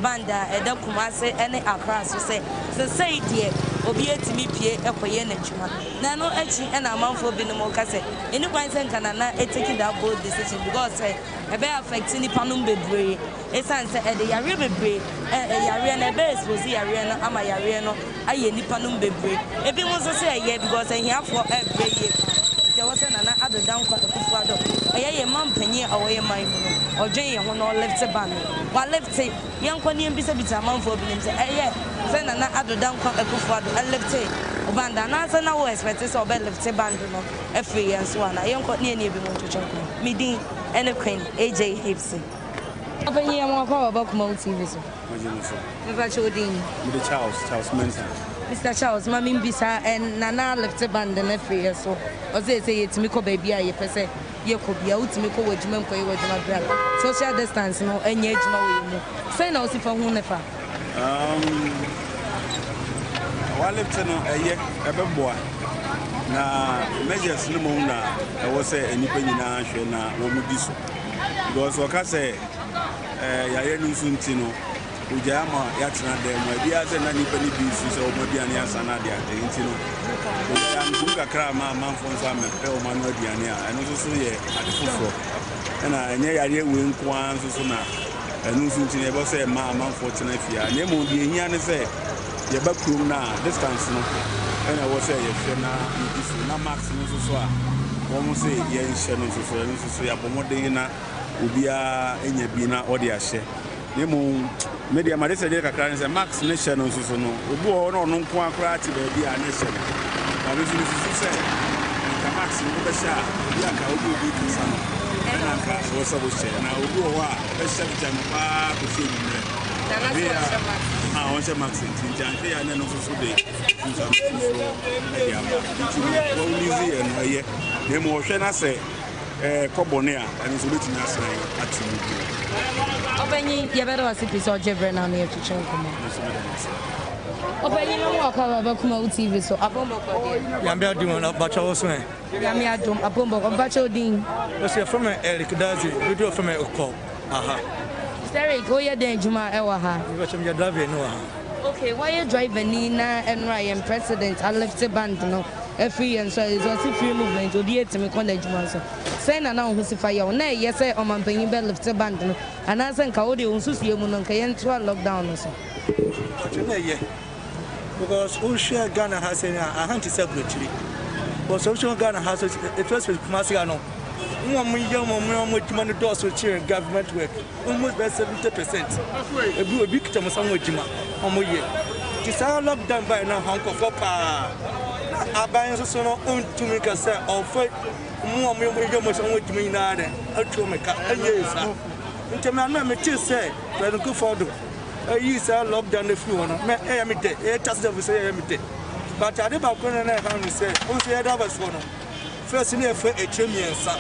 banda ɛda Kumase ɛne Accra so sɛ say deɛ obi etimi pie ekoye n'adwuma na no achi ɛna amanfo bi no mo ka sɛ eni kwan sɛ nka na etake that bold decision because ɛbɛ affect nipa no bebree esan sɛ ɛde yare bebree yare na ɛbɛ expose yare no ama yare no ayɛ nipa no bebree ebi mo so sɛ ɛyɛ because ɛhiafo ɛbrɛ ye deɛ wɔ sɛ Nana Addo Akufo Addo ɛyɛ yɛ man panyin a ɔyɛ man mu no ɔdwen yɛ ho no left ban wa left yɛn kɔ ne bi sɛ bita amanfo bi nim sɛ ɛyɛ sɛ Nana Addo Akufo Addo left obanda na sɛ na wo expect sɛ ɔbɛ left band no ɛfiri yɛn so ana yɛn kɔ ne bi mo twetwe ko midin ɛne Queen AJ Hipsy apanyin yɛn mo kɔ ɔbɔ Kuma TV so Mr. Chodin Charles Mensa Mr. Charles, Mammy Bisa and Nana left a band and every so or say it's Miko baby, I say, you could be out to Miko with my brother. Social distance, no, and yet no. Say no, if I won't never. While left a year, a boy. Now, measures no more. I was say any penny now, Womudiso. Because Wakase, Yanusuntino. Ujama yatina dem we bia ze na nipa ni bi su se omoduane asana de ade ntino am duka kra ma manfo nso amepe o manu aduane a eno so ye ade foforo na enye yare we nko an so na eno so ntino e bo se ma manfo tena fia na emo de ehia ne se ye ba krum na distance no ena wo se ye hwe na nidisu na max no so a wo mo se ye nhye no so ya bomode na obia enya bi na ode ahye nemu media marisa de kakra nse max ne hye no so no obu o no nko akra ati ba bi a ne hye no ba bi so se ka max no be sha ya ka obu bi kisa no na ka so so bo hye na obu o a be hye jam pa ko se ni mre na na on hye max tin hye ya ne no so de so media ma ti wo lizi e no ye nemu o hye na se kobone a ani so betumi asan ati Openyi yebero asipi so jebre na na yetuche nkomo. Openyi no waka baba Kuma TV so abombo kwade. Yambe adum na bacha wo so e. Yambe adum abombo ko bacha odin. We say from Eric Dazi, we do from Oko. Aha. Sorry, go ye den juma e wa ha. We say me driver no ha. Okay, why you driver ni na NRM president I left the band no. Every and so is a free movement odi etimi kon adwuma so. Say na ho sifa ya na ye say o mampanyin be lift band no ana say nka wo de onsusie mu no nka ye nto lockdown no so na ye because all share Ghana has a anti secretary but social Ghana has it was Kumasi no mo adwuma no do so cheer government work almost by 70% ebi kitam some adwuma omo ye ti say lockdown by na hanko for pa aban so no ontumi ka say ofo mo so wotumi na de atwo meka anyesa ntema na me ti say Prez Akufo Addo ayi say lockdown na fi wono me me de test of say me de but ade ba ko na ha no say o say da ba so no first na fa echemiensa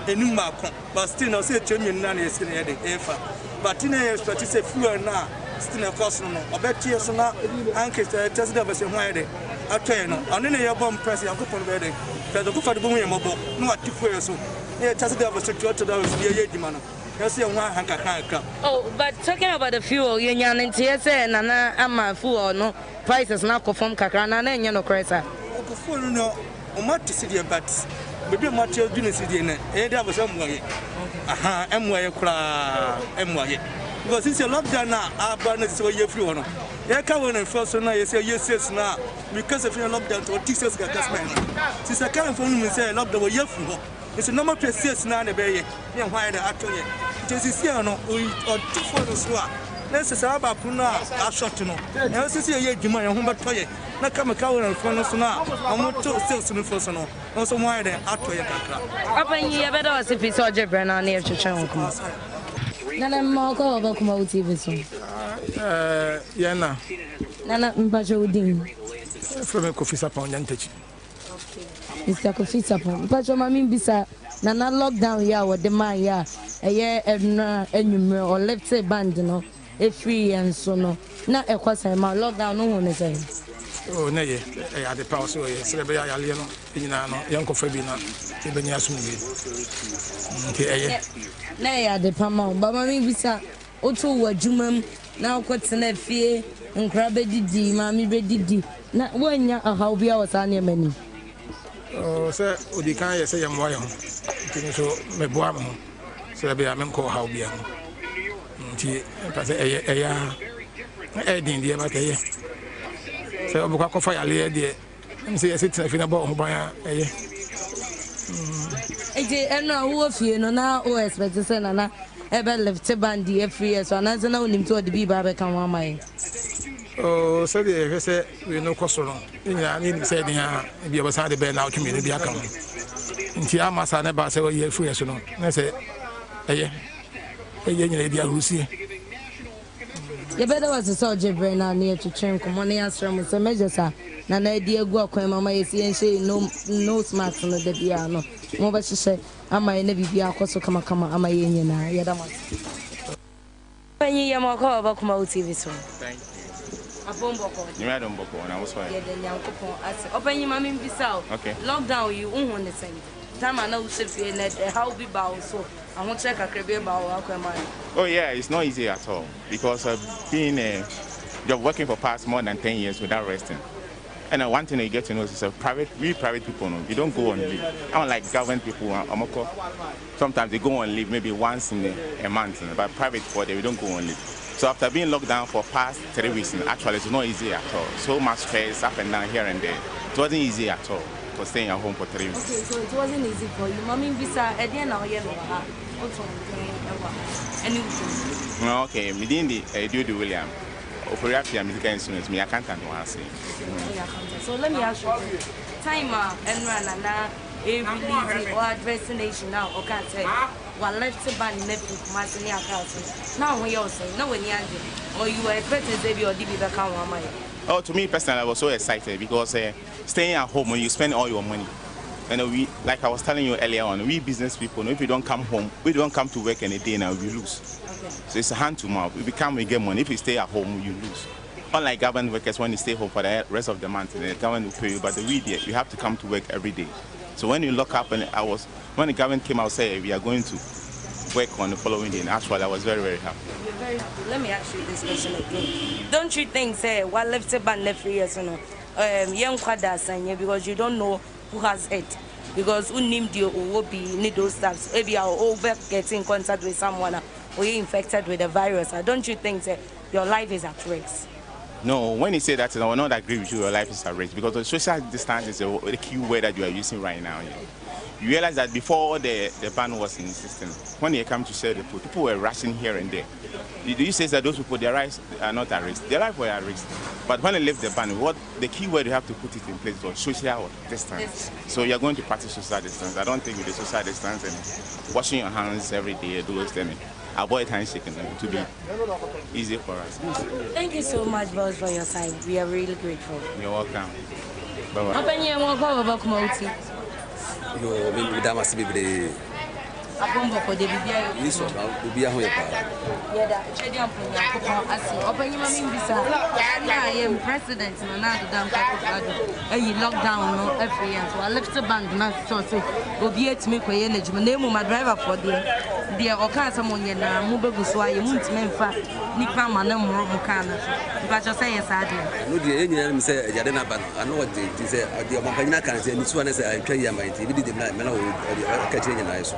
enu ma ko but still no say echemien na na yesi na de efa but na expect say fuel na still na cost no obetie so na anke test of say ho ade atwe no ane na ye bom Prez Akufo be de Prez Akufo Addo mu ye mobo no atifuel so na test of say to da ye edwuma no yes ye ho hanka. Oh, but talking about the fuel ye nya ntie say Nana ama fuel no prices na ko from kakra na na enye no kresa Akufo no o mati sidie but bebi mati odunu sidie na e da bo so muaye aha emuaye kura emuaye because since lockdown na aba na so ye free no ye ka won first na ye say ye says na because of lockdown to teachers ga customer since I can't phone me say lockdown ye free ho it's normal process na na be ye ye hwan da atonye just see no o tifo no so a na se sa ba ku na a short no na se se ye dwuma ye ho betoye na kama ka won fo no so na amoto sales no fo so no so hwan da atoye kakra apanyi ye bedo asipi so jebre na na yetuche nkomo. Nana moko ba Kuma TV so. Yana. Nana mpacho udin. From Kofi Sapon Yantechi. Mr. Kofi Sapon. Mpacho mami bisa Nana lockdown ya wo de man ya. Eye enra enwumre or left say band no. E free and so no. Na e kwasa ma lockdown no ho ne say. Oh na ye. E ya de pause o ye. Sebe ya yale no. Nyina no. Yanko fa bi na. E be nya asum bi. Nke eye. Na ya de pama ba mami bisa oto wa jumam na kwetena fie nkra bedidi maami bedidi na wanya ahaw bia wasane mani sɛ odi kan yɛ sɛ yɛmmoa yɛ ho nti no so meboa me ho sɛ bia menkɔ haw bia ho nti ɛka sɛ ɛyɛ din deɛ baka ɛyɛ sɛ ɔbɛkɔ akɔfa yaleɛ deɛ ɛm sɛ yɛsɛ tena fie na bɔ ho ban a ɛyɛ eti ɛno a wo fie no na o expect sɛ na ebe left band every year so ananse na onim to ode bi ba be kan wa mai sɛ deɛ yɛhwɛ sɛ wei no kɔ so no nyinaa ne nim sɛ den a bia bɛsa de bɛɛ na wotwe mmienu bi aka ho nti ama saa ne ba sɛ wɔyɛ afiri so no na sɛ ɛyɛ nyina di ahusie yɛbɛda wase sɛ ɔgye berɛ no a ne yɛtwetwe nkɔmmɔ ne yɛasrɛ mu sɛ mɛgye sa na na adi agu akwan ma ma yɛsi yɛnhyɛ no smart no da biara no mobɛhyehyɛ ama yɛ na biribiara akɔ so kamakama ama yɛ nyinaa yɛda mo ase panyi yɛ mɔkɔ ɔbɛkoma wo tv so Abomboko. You made Abomboko, and I was fine. Yeah, then young couple. Open your mammy beside. Okay. Lockdown, you won't the same. Time I know if net how be bow so I won't check a crabby bow. Oh, yeah, it's not easy at all because I've been you're working for past more than 10 years without resting. And one thing you get to know is we private people, you don't go on leave. Unlike government people, sometimes they go on leave maybe once in a month, but private people, we don't go on leave. So after being locked down for past 3 weeks, actually it's not easy at all. So much stress up and down here and there. It wasn't easy at all for staying at home for 3 weeks. Okay, so it wasn't easy for you. Mommy visa at the end of the year. Okay, me didn't do William. Operator musical instruments, me accountant to answer. So let me ask you, timer and run release or addressing now or can't say well left to ban nephew Martin account. Now when you're saying no when you or you were expecting baby or DB back on my. Oh, to me personally, I was so excited because staying at home when you spend all your money. And we, like I was telling you earlier on, we business people, if we don't come home, we don't come to work any day now, we lose. Okay. So it's a hand to mouth. If we come, we get money. If we stay at home, you lose. Unlike government workers, when you stay home for the rest of the month, the government will pay you, but the week you have to come to work every day. So when you lock up, and when the government came out say we are going to work on the following day, and actually I was very, very happy. You're very happy. Let me ask you this question again. Don't you think, say, what left to ban left 3 years, young quadras, because you don't know who has it? Because who named you will be need those stuff. Maybe you are over getting in contact with someone or you're infected with the virus. Don't you think that your life is at risk? No, when you say that, I will not agree with you. Your life is at risk because the social distance is the key word that you are using right now. You realize that before the ban was in the system, when they come to share the food, people were rushing here and there. You say that those people, their lives are not at risk. Their life were at risk. But when they left the ban, the key word you have to put it in place was social distance. So you're going to practice social distance. I don't think with the social distance and washing your hands every day, those things. Avoid handshaking to be easy for us. Thank you so much, boss, for your time. We are really grateful. You're welcome. Bye-bye. Open your mouth, yo me da masi bebre Abomboko de bibia ni so ba bibia ho ye pa yeda chedi amponya ko asi opanyi mami mbisa na ye president na do dam Akufo Addo ayi lockdown no every year so I left the band na so say obi etimi koye na juma na mu ma driver for there o kan say mo nye na mu begu so aye mu ntime mfa nipa ma na mo ka na so ba jo say yes ade no de enyina mi say ejade na ba no what dey say the omampanyina kan say ni so na say atwa ya ma nti bi de na me na o ka che nyina so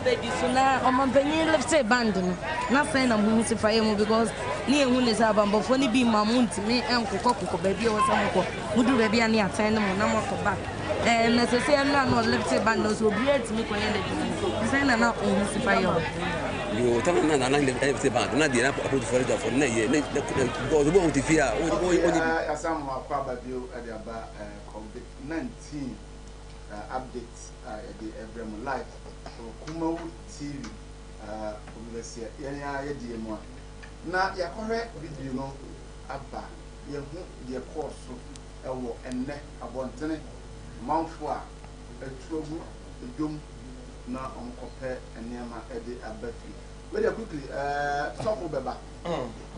baby so na omampanyina left the band no na say na mu si fa ye mu because ni ehun ne say abambofo ni bi ma mu ntime enkokoko baby o say mo mudu baby ani atan no na mo ko back na say say na no left the band no so obi etimi koye na say na ohun si fa ye yo tan na left band na dia na approach for the for na ye go go on TV a asam akwa babio e dey aba COVID-19 updates the every live Kumawood TV obviously ya die mo na yakore video no aba ye hu de course e wo enne abontene manfo a etuogu edwom na onkope enema e de abafi very quickly stop beba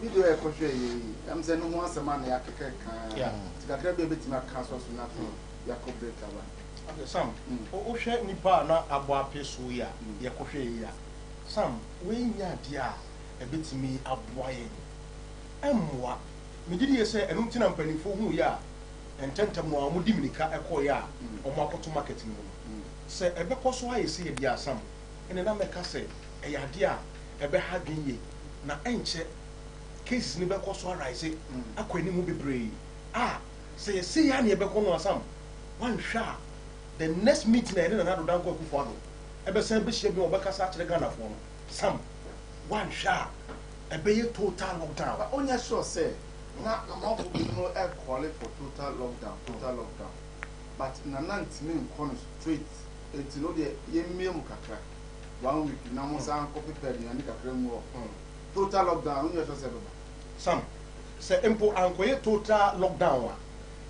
video e ko hwe yi am say no ho asema na yakeke kan tikakra be betima kan so na yakobe kaba Sam, o hwe nipa na abo apeso ya ye ko hwe ya Sam we nya dia ebetimi aboa yɛn ɛmmoa megye sɛ ɛno nti na mpanimfoɔ hu yɛ a ɛntɛntɛm no a wɔde minika ɛkɔɔyɛ a wɔn akɔto market no mu sɛ ɛbɛkɔ so ayɛ sɛ yɛde asam ɛne na mɛka sɛ ɛyɛ adeɛ a ɛbɛha dwen yie na ɛnkyɛ cases ne bɛkɔ so arise akɔ anim bebree a sɛ yɛsɛ yɛ a ne yɛbɛkɔ no asam wanhwɛ a the next meeting na yɛne Nana Addo Dankwa Akufo Addo ɛbɛsan bɛhyia bi wɔbɛkasa akyerɛ Ghanafoɔ no sam wanhwɛ a ɛbɛyɛ total lockdown onyɛ sure sɛ na amanfo bi no ɛkɔle for total lockdown but Nana ntumi nkɔ no straight enti no deɛ yɛmmie mu kakra 1 week na mo san kɔ prepare aduane kakra mu hɔ total lockdown onyɛ sure sɛ bɛba sam sɛ mpo ankɔyɛ total lockdown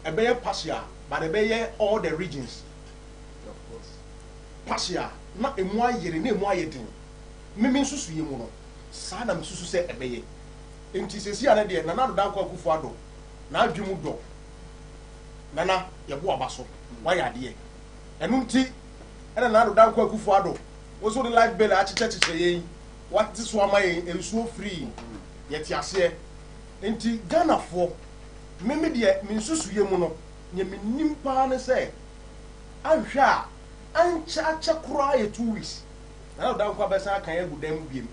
a ɛbɛyɛ partial but ɛbɛyɛ all the regions of course partial na emu ayere na emu ayɛ den mimi nsusu yɛ mu no saa na nsusu sɛ ɛbɛyɛ nti sɛsi ana deɛ Nana Addo Dankwa Akufo Addo na adwemu dɔ nana yɛbo aba so wayɛ adeɛ ɛno nti ɛna Nana Addo Dankwa Akufo Addo woso de life bill akyekyɛkyekyɛ yɛn wate so ama yɛn nsuo free yɛte aseɛ nti Ghanafoɔ mimi deɛ mensusu yɛ mu no nyɛ menim paa ne sɛ anhwɛ a ankyɛ koraa yɛ 2 weeks Nana Addo Dankwa bɛsan aka yɛ agu dan mu biem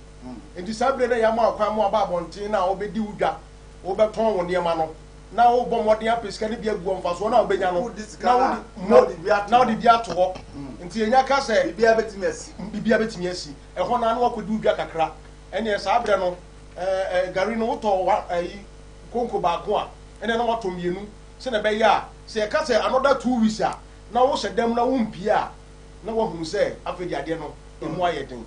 nti saa bere na yɛama akwan mu aba abɔnten na wobɛdi wodwa wobɛtɔn wo nneɛma no na wobɔ mmɔden apɛ sika ne bi agu mfasoɔ na wobɛnya no na wode bi ato hɔ nti yɛnya ka sɛ bibia bɛtumi asi ɛhɔ na wakɔdi wodwa kakra ɛneɛ saa berɛ no gari no wotɔ konko baako a ɛneɛ na watɔ mmienu sɛne ɛbɛyɛ a sɛ yɛka sɛ another 2 weeks a na wohyɛ dɛm na wompie a na wahunu sɛ afei de adeɛ no ɛmu ayɛ den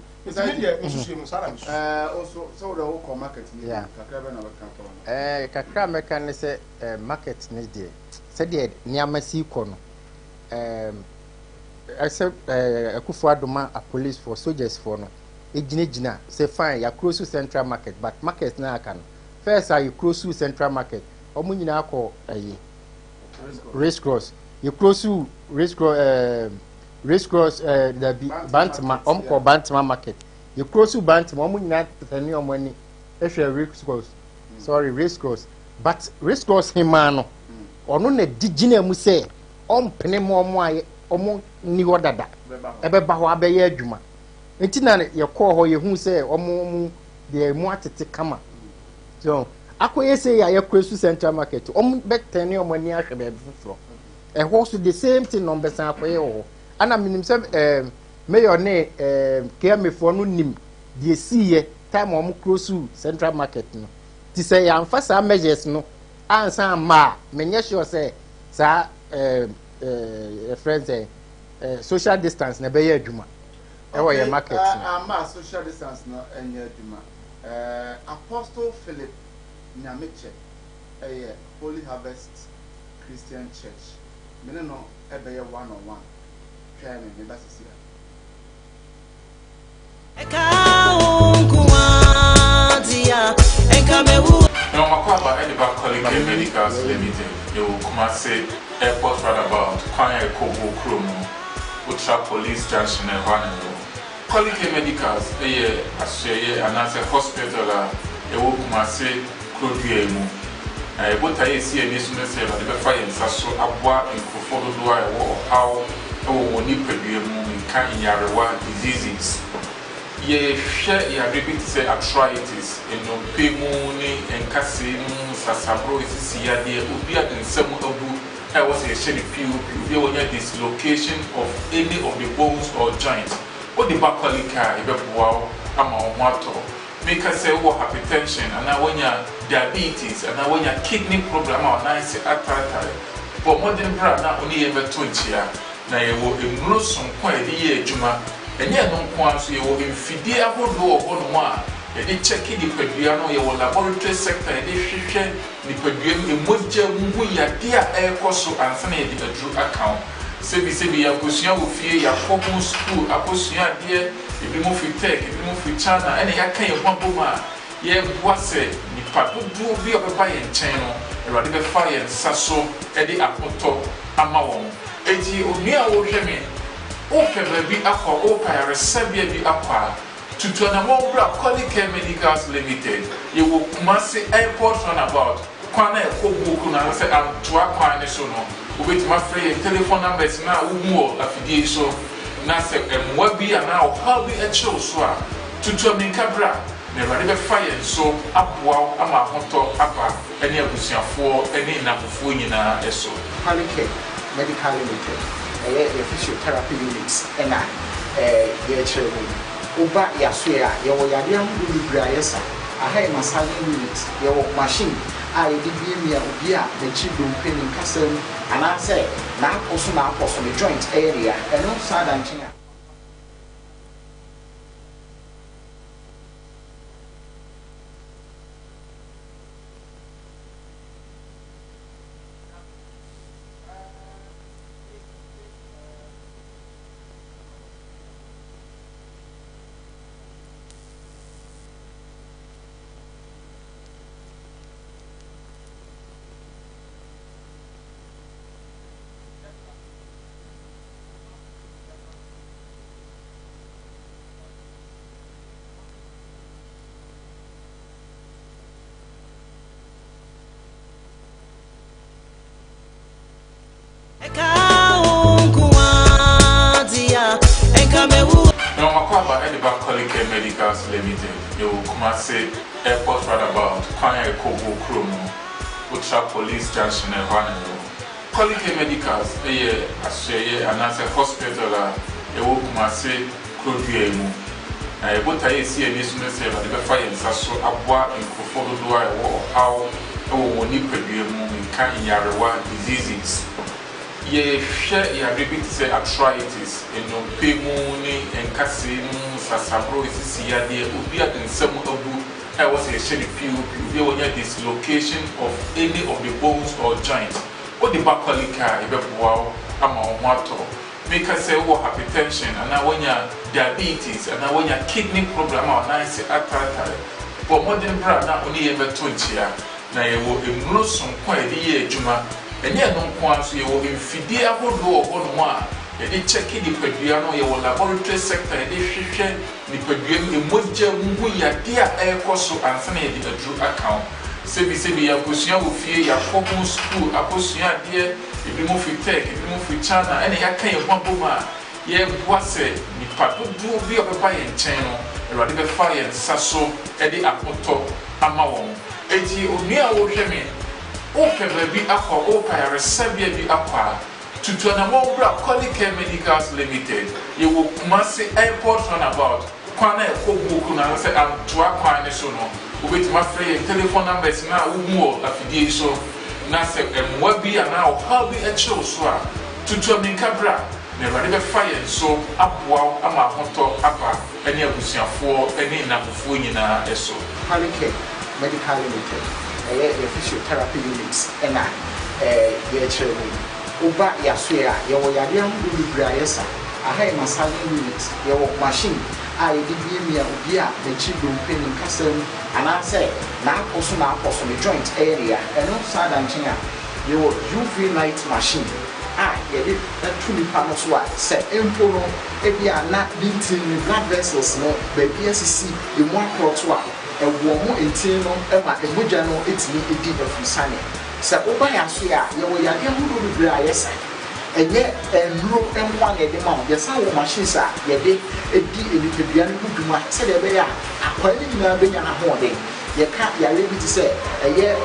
kakra mɛka ne sɛ market ne deɛ sɛdeɛ nneɛma si kɔ no ɛsɛ Akufo Addo ma a police for soldiers for no egyinagyina sɛ fine yɛakuro so central market but market na aka no first a yɛkuro so central market ɔmo nyinaa kɔ race cross yɛkuro so race cross dabi Bantama omko Bantama market you cross Bantama omu nyina tani omu ani ehwe race cross but race cross hima no ono na digina mu se ompene mo omu aye omu ni hodada ebeba ho abeye adwuma enti na ye kɔ hɔ ye hu se omu de mu atete kama so akoye se ya ye cross central market omu betani omu ani ahwe be fufuro ɛhɔ so the same thing number san akoye ho ana minim sɛ mayor ne KMFo no nim de siye time om close central market no ti sɛ ya mfa saa measures no ansa ma menye sure sɛ saa friends social distance na bɛyɛ adwuma ɛwɔ yɛ market ama social distance no ɛnyɛ adwuma Apostle Philip Nyameche Holy Harvest Christian Church mene no ɛbɛyɛ 1-on-1 try me that's it. No, Makwaba, Edinburgh College Medicals Limited. You come say airport roundabout, Kwanya Kobo Kromo, Ultra Police Junction, and Wanero. College Medicals, and as a hospital, you will come say Clodiemu. What I see a business at the fire and Sasso, Abwa, and Kofodo, how Nipa can Yarawa diseases. Ye share your debit say arthritis, and no pemoni and cassim, Sasabro is here, dear Ubia and some abu. I was a shady few, dislocation of any of the bones or joints. What the Bakalika, Ebepuao, Amato. Make us say what hypertension, and I want your diabetes, and I want your kidney problem, or nice attack. But modern brand not only ever 20 years. Na yewo emroson kwa ediye adwuma enye no kwa so yewo emfidie ahodo obono a yede check di padua no yewo laboratory sector yede hwehwe ni padua emogya mu yade a ekoso ansa na yede adru account sebi yakosua wo fie yakobon school akosua de ebi mo fi tech ebi mo fi china ene yaka ye hwabom a ye boase ni padodo bi obeba ye nchen no erade be fa ye nsaso ede akoto ama won eti onua wo hwe me o pe ba bi akọ o pa ya resebia bi akọ to Tuanamo Quality Care Medicals Limited. You will Kumasi Airport Runabout. Kwana Kobu na say am to akwan so no. Wait my friend telephone numbers na umo affiliation na say emwa bi ana o how bi a show so a tutu mi kabra na rade be fire so aboa ama hoto aba ene abusuafo ene nafofo nyina eso. Quality Medical Limited. A physiotherapy units ena ye chere Uba Yasuya, Yawayam Ulibrayesa, a high massage unit, your machine, I did me a beer, the children penning castle, and I say, now also now for the joint area, and no sad and China. No, Makwaba Ediba Quality Medicals Limited. You Kumasi Airport Runabout, Kwanya Kobo Kromo, Ultra Police Junction, and Quality Medicals, and as a hospital, a Kumasi Krodu. I put a see a business at the fire and so Abwa in Kofodo or how Nipper can Yarawa diseases. Ye share your repeat say arthritis and no pemoni and casim sasabro is here there would be in some abu. I was a shady few dislocation of any of the bones or joints. What the bacalica wow among water. Make us say hypertension and now when you're diabetes and now when you're kidney problem or nice at but modern brand now only ever 20 years. Now you will immerse some quite a year juma. And yet, no one so you will infidel about law on one. And they check the Peduano, your laboratory sector, and they share the Peduan, the Moja, Muya, dear air cost to answer the true account. Sebi, Aposia will fear your home school, Aposia, dear, if you move with tech, if you move with China, and I can't one woman. Ye was it, the part would do be of a buy and channel, and rather fire and sasso, Eddie Apoto, Amawon. Eti, Unia will hear me. Open baby aqua, open a receiver be aqua. To Tuanamo Quality Medicals Limited. You will Kumasi Airport Runabout. Kwana Kobu Kuna say am to akwan so no. Wait my friend telephone numbers na umo affiliation na say emwa bi ana o how bi a show so a. To mi kabra na rade be fire so aboa ama hoto apa ene abusuafo ene nafofo nyina eso. Quality Medical Limited. A physiotherapy units and ye chere Uba Yasuya, Yawayam Ulibrayesa, a high massage unit, your machine, I did me a beer, the children penning castle, and I say, now also now for the joint area, and no sad and China, your UV light machine. I did that truly panels what said Empono, Ebia not beating the blood vessels, no, baby SC in one quarter. A woman in Tino, Emma, a Mujano, it's me, a deep of Sunny. So, Obayasuya, you will have to be yes. And yet, and blue and one at the mount, yes, our machines are, yet they a deep in the piano who do not say they are, according to being a hoarding. You can't, you are able to say, a year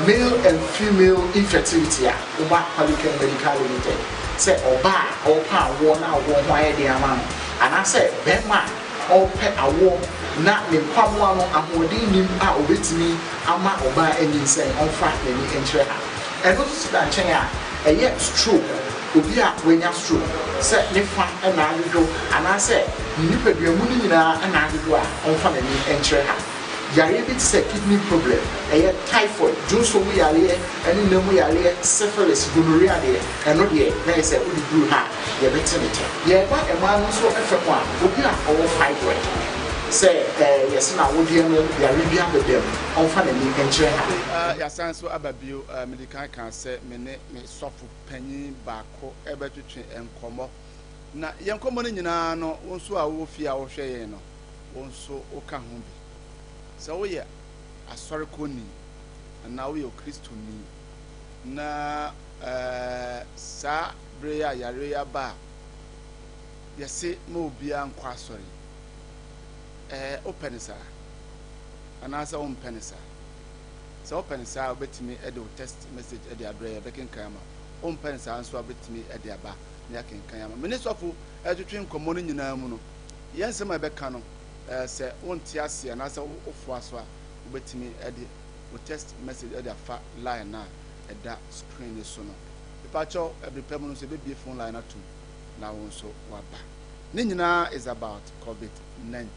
male and female infertility, Oba Quality Medical Limited. Say, Oba, Opa, one out, one wire the amount. And I said, Bema, or pet a war. Na ne mpamwa no ahodi nim a obetimi ama oba enin say on fa nani enchre ha eno so da nchen a eye stroke obi a wenya stroke say ne fa na adodo ana say nipadua mu ni nyina na adodo a on fa nani enchre ha yare bi say kidney problem eye typhoid junso mu yare eni na mu yare syphilis gonorrhea de eno de na say odi blue ha ye betenete ye ba ema no so efe kwa obi a owo fibroid say yes na wo dia no ya rebia be dem on fa na ni enche ha ya san so ababio medical can say me ne me sofu panyin baako ebetwetwe enkomo na yenkomo ne nyina no wonso a wo fia wo hwe yen no also oka ho bi sɛ woyɛ asɔrekɔni anaa woyɛ kristoni na saa bere a yare ya ba yɛse ma obiara nkɔ asɔre wopɛ ne saa anaasɛ wompɛ ne saa sɛ wopɛ ne saa wobɛtumi de wo text message de abrɛ yɛbɛkenkan ama wompɛ ne saa nso a wobɛtumi de aba na yɛakenkan ama mene sɔfo twetwe nkɔmmɔ no nyinaa mu no yɛn nsɛm a yɛbɛka no sɛ wonte ase anaasɛ wofoa so a wobɛtumi de wo text message de afa line a ɛda screen ne so no mepakyɛw ɛberepɛ mu no nso yɛbɛbie phone line atom na wo nso waba ne nyinaa is about COVID-19.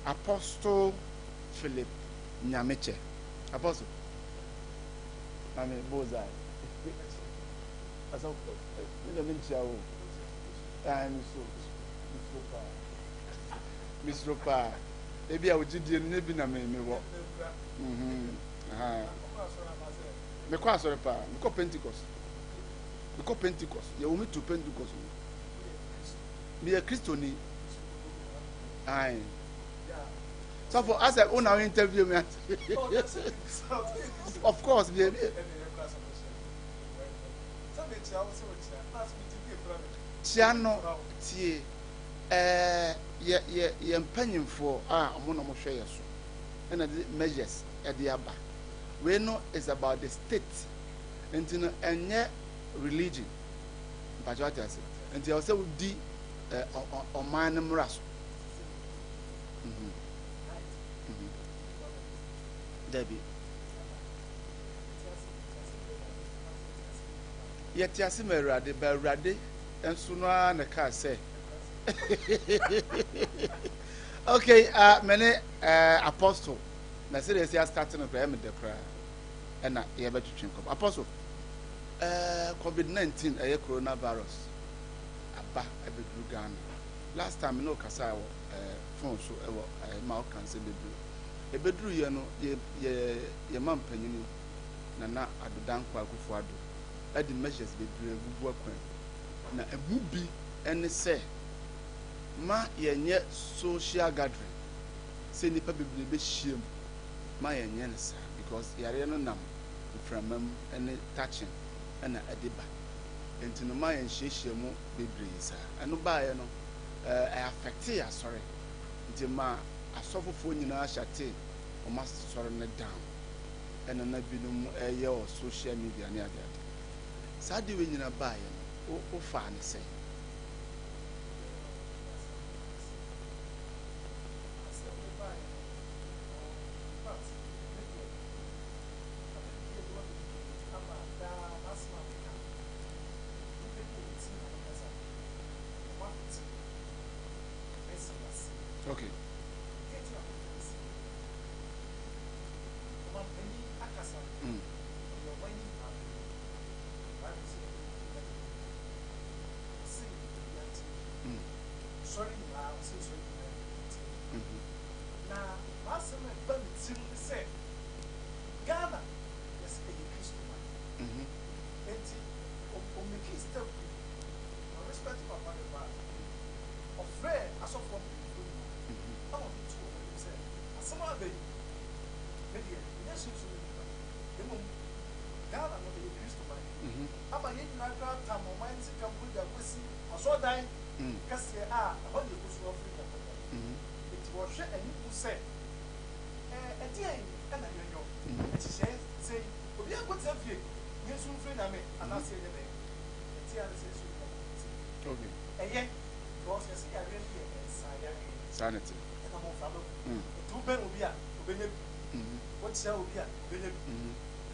Apostle Philip Nyameche. Apostle. I mean, Bozai. Miss Ropa. Maybe I would do the Nebby na me. Me kwa sorry pa. Me ko Pentecost. Me ko Pentecost. You want me to Pentecost? Me a Christian. Aye. So for us, I own our interview, man. Of course, baby. Chiano, tie, ye penning for mono share so, and the measures at the Abba. We know is about the state, and yet religion. But what I say, and they also di on my numerous. Debbie. Yet Yassime Rade, Berade, and Suna and the car say. Okay, many apostle. Now, say they are starting a prayer with the prayer, and I have to drink up. Apostle, COVID-19, a coronavirus, Abba, a big Ghana. Last time, you know, Kasa, phone so, mouth cancer, a bedroom, you know, your mum penny, Nana, Prez Akufo Addo. At the measures be work when. Now, a movie, and say, ma ye social gathering. Say, Nipa be shame, my yensa, because Yariano nam from them and touching and a deba. And to no my and she mo be breeze. And no buy, I affect ya, sorry. Until ma a sofa phone in our chatte or must sorrow it down. And another be no social media near that. Sadi when you buy o fan say. Okay. Sorry, now, now, last time I found it, simply said, Ghana, yes, a Christian. And make it step. I respect my father, of friend, as of one. I want to say, as some other day, maybe, yes, you should. Ghana, not a Christian. How about you, I got time of mine to come with your pussy, or so die. Because you are a whole new Africa. It was shit and you say, a day, and I know. And she says, say, we are good to have you. You soon friend I mean, and I'll say the name. Okay. And yet, because I see I really sanity. And I'm on two men will be a what shall be a Benny?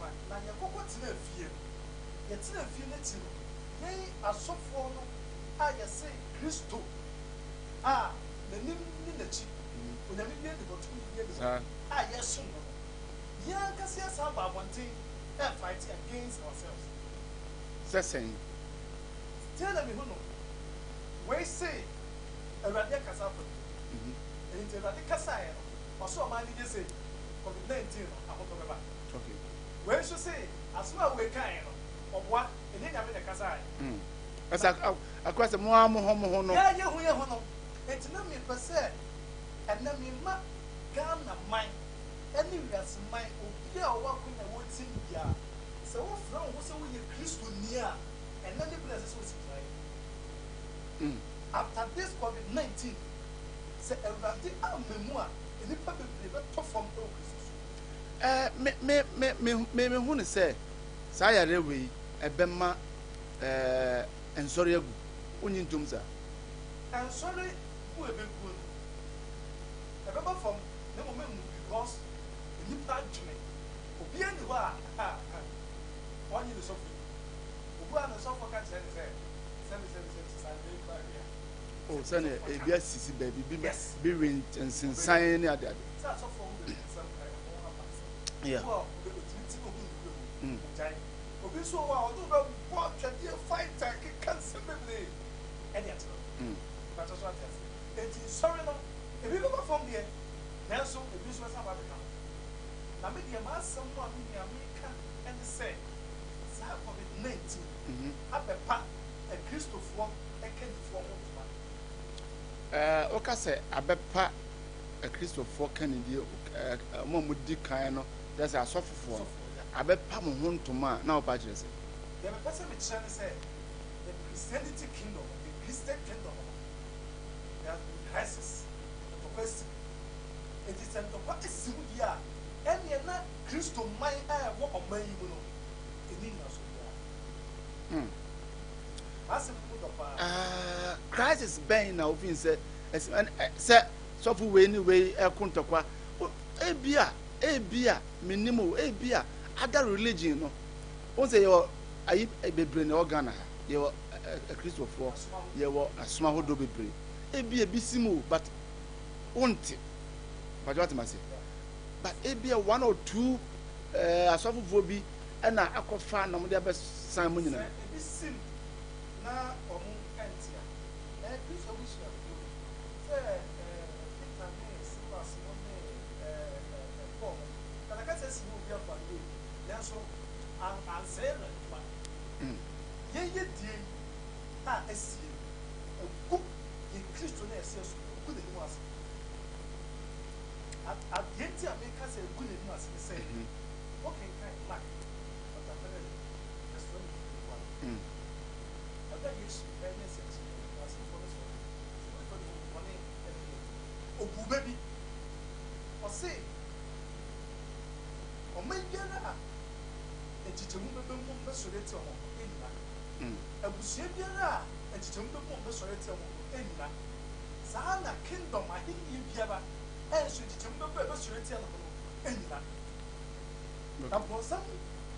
Now you're going to fear. Yet, fear, nay, a soft form. I say, Christo. The name in the chip. When I begin to go to the yes, yeah, because yes, about one thing, that fight against ourselves. That's saying, tell me who know. We say, a radical Casapa, and it's a radical Casaya, or so my leader say, COVID-19, I want to remember. Okay. Where should say, as well, we can, or what, and then I'm in a Casaya. As across the Moamo Homo. Yeah, it's not me per se. and then me ma Ghana mine any wiase mine obi a wo ko na wo tin bia so wo fra wo so wo ye Christo nia and then the place so try after this COVID-19 say everybody amemu a enipa bebre be to from o Christo me hu ne say sa ya rewe ebema ensori agu onyi ntom za ensori ku ebeku ebeba from the moment because enipa dwene obi ani ho a onyi the sofi obu an sofi ka tell say oh sane e bia sisi baby be win ensinsan ni ade sa sofi o yeah obi so wa odo be bo twede fighter ke cancer bebre e dey atro but so at it is sorry no e be go from there na so e be so sa ba ka na me dey ma asem no ami America and say sa COVID-19 abepa e Christopher e kedifo mo o ka say abepa e Christopher Kennedy mo di kan no that's a sofofo abepa mo hontoma na o ba jere say the person me trying to say the Christianity kingdom the Christian kingdom there has been crisis the question it is and what is simu dia any na Christo man wo oman yi mu no eni na so dia asim mu do pa crisis ben na ofin say so fu we ni we ekontokwa ebia minimo ebia other religion no o say yo ayi bebre na organa yo Christopher yo asoma hodo bebre ebia bisimu but unti but what must say but ebia one or two asofofo bi na akofa na mo de be san mo nyina bisim na omu kantia Christo wish you say Peter Mays was one Paul kana ka say simu bi afa ni yanso an say right ye die ta esie ku ye Christo na esie so ku de mu ase at yeti America say ku de mu ase say okay kind like but I feel that's what you want other yes any sense was for this one money obu baby o say o me biara ejitemu bebe mu be soreti o mo enina abusie biara ejitemu bebe mu be soreti o mo enina saa na kingdom ahini biara enso ejitemu bebe be soreti o mo enina abosam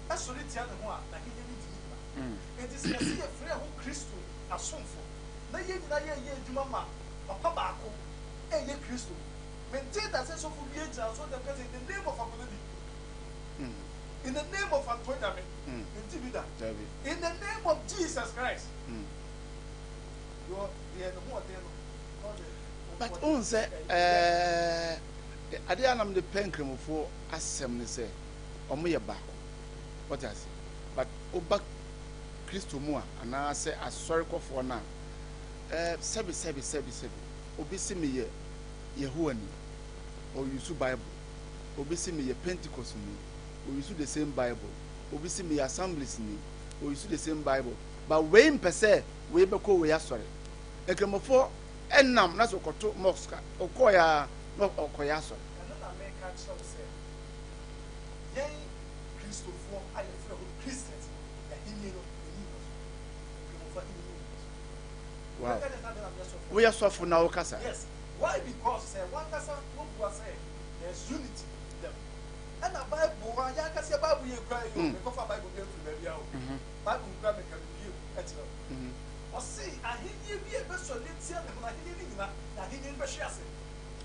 asoreti o mo a na hini ni di it is a free who Christo asomfo na ye nyina ye adwuma ma papa baako ye Christo maintain that sense of we so the person in the name of Abunadi in the name of Antoine in the name of Jesus Christ you are the more but on say ade anam de penkremofo asem ne say omo ye baako what I say but oba Christo mu a ana say asorikofo na sebi obi si me ye Yehoani or use Bible obi si me ye Pentecost ni or use the same Bible obi si me assemblies ni or use the same Bible but we impese we be ko we asore ekremofo enam na so koto mosque okoya no okoya asore na America show say yen Christopher aye free Christians ya hini no wow we are suffer now kasa yes why because one kasa no go say there's unity them and the Bible wa ya kasa Bible ye cry you because Bible dey free baby out Bible cry make you etro o see ahini bi e be so letia na ahini ni na ahini be hwe ase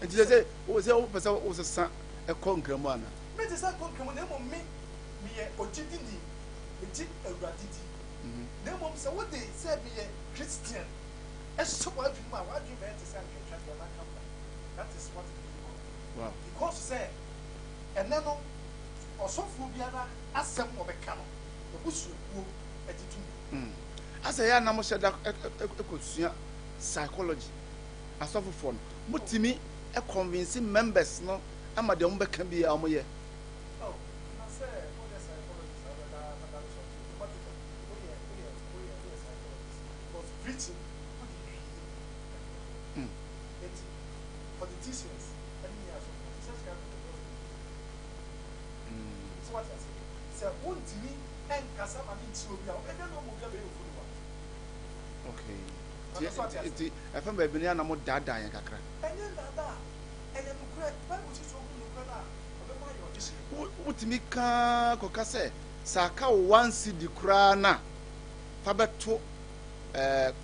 and they say o say o person o say e konkramo ana me dey say konkramo na mo me ye ojidi ni eti awradidi na mo say what they say be Christian so what you want to say that is what it is. Wow. Because say and then also for biara asem wo beka no the busu ku etitu asa ya na mo sheda ekosua psychology asofo no mutimi e convince members no ama de mo be kan bi a mo ye politicians and me as politicians can so what I say won't me and kasama ni ti obi a e dey no mo ga be ofuru wa okay ti e fa ba bi ni anamo dada yan kakra enye dada enye nukure bible ti so nukure na obe ma yo disi wutimi ka ko kase saka one cedi kura na fa beto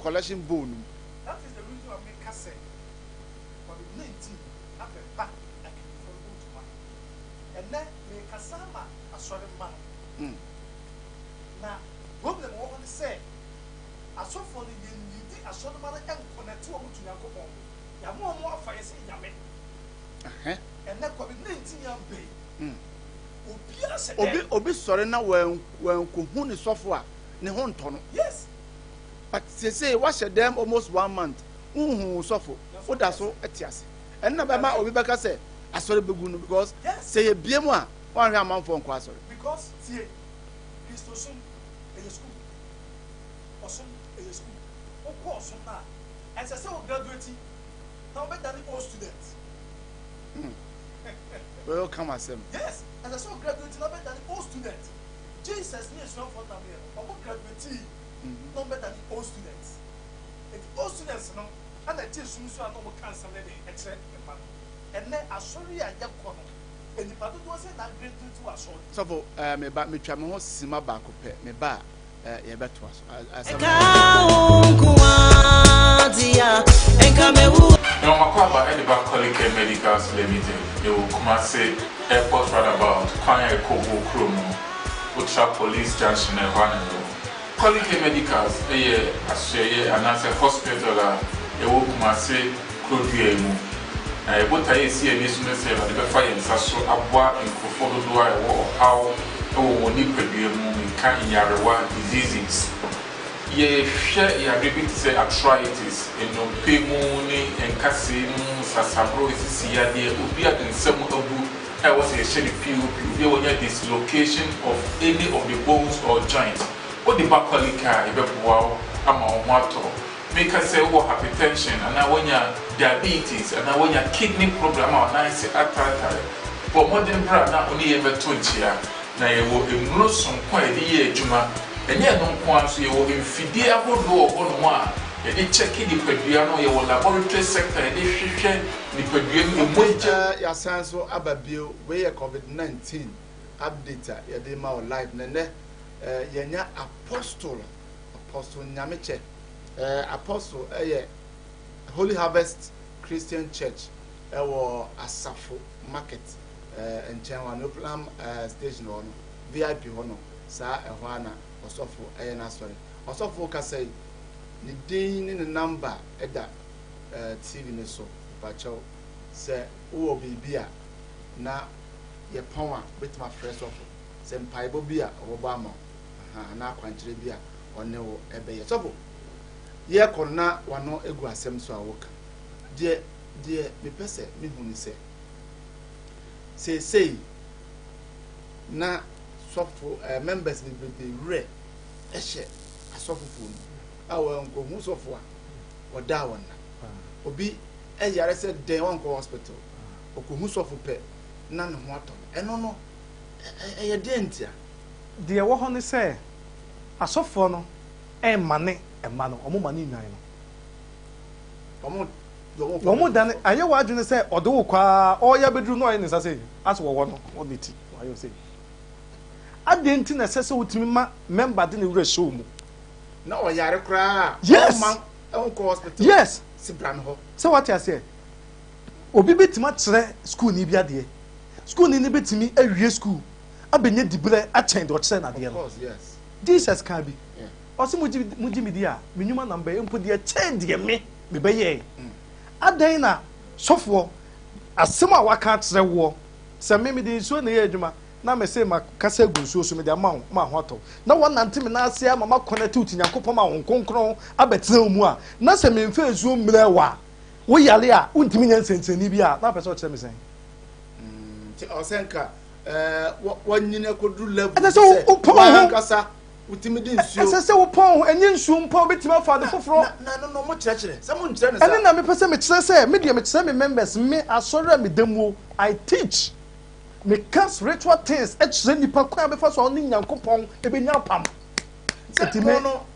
collection bone. That is the reason why me kase COVID-19 abeba akifo botuma ene me kasama asore man na problem wo on say asofo ni yidi asore man en connect wo mutu yakobon ya mo afa yesi nyame ene COVID-19 ya be obi sore na wan ko hu ni sofo a ne ho nto no yes but say what them almost 1 month suffer. What does so etias? And na bema obi beka say asore begu no because say ye biem a wan hwe amam for nkwa asore because see Christosun e school osun e school o ko osun na and say o graduate now better than all students well come asem yes and say o graduate now better than all students Jesus needs not for them here o graduate no better than all students. If all students no, and I tell you, so I know can some lady except the man. And then I sorry I just come. And the part was that great to us. So for me back me try me ho sima back up me ba ye beto as No, Makwaba Ediba Colleague Medicals Limited. You come say airport roundabout, Kwanya Kobo Kromo, Ultra Police Junction and Hwanero. Colleague Medicals, a hospital, a woman say, Clodium. I would I see a listener say that the fire is so abwa in Kofodo or how can Yarawa diseases. Ye share your repeat say arthritis, and no pay money and casino, Sasabro is Siadia, Ubia and some of I was a shady POP, there was a dislocation of any of the bones or joints. What the back car, wow, I'm on water. Make us say, what hypertension, and I want your diabetes, and I want your kidney problem, or nice at but modern brand now only ever 20 years. Now you will immerse some quite a year, Juma, and yet no one so you will infidel about law on one. And they check the Peduano, your laboratory sector, and they share the Peduano. Your sons so Ababil, where COVID-19 update, your demo live, Nene. Yenya apostle Nyameche apostle Holy Harvest Christian Church Asafo Market and no plan station on VIP hono sa ehwana osofo na sorry osofo ka say ni din ni number eda TV ne so pacho say wo bibia na ye pon a betuma fresh of say mpaibo bia obo ama na kwankyere bia one wo ebeye sofo ye konna wano egu asem so awoka de me pese me huni say na sofo members be re ehye asofo funu awo nko hu sofo a oda wona obi eyare se den wonko hospital okohu sofo pe na ne ho ato eno no eye dentia de wo ho ne se asofo no e mane e ma no omo mane nwan no omo dan aye wa adwene se odo kwa oya bedru no ne sase aso wo no oditi ayo se adenti na sese wotimi ma member de ne wura show mu na oyare kra yes man onko hospital yes sibran ho so what you say obi betima kire school ni bia de school ni betimi awie school abenye dibre achen de okire na de no yes Jesus can be osi muji media menwuma number empo de achen de me bebeye adan na sofo asem a waka kire wo se me de so na ye adwuma na me se ma kasa gunsuo so me de ma ho ato na wonante me na ase mama connect uti yakopom a won konkron abetena mu a na se me mfa ezuo mre wa wo yale a untimi nya nsenseni bi a na pese o kire me sen ti osenka wanyina kodu level ese wo pon kasa utimi di nsuo ese wo pon enye nsuo mpo betima fa de foforo no mo kire se mo nkire ne sa ene na me pese me kire se me de me kire me members me asori me demuo I teach me cast ritual things ekire nipa kwa be fa so on nyankopon e be nya pam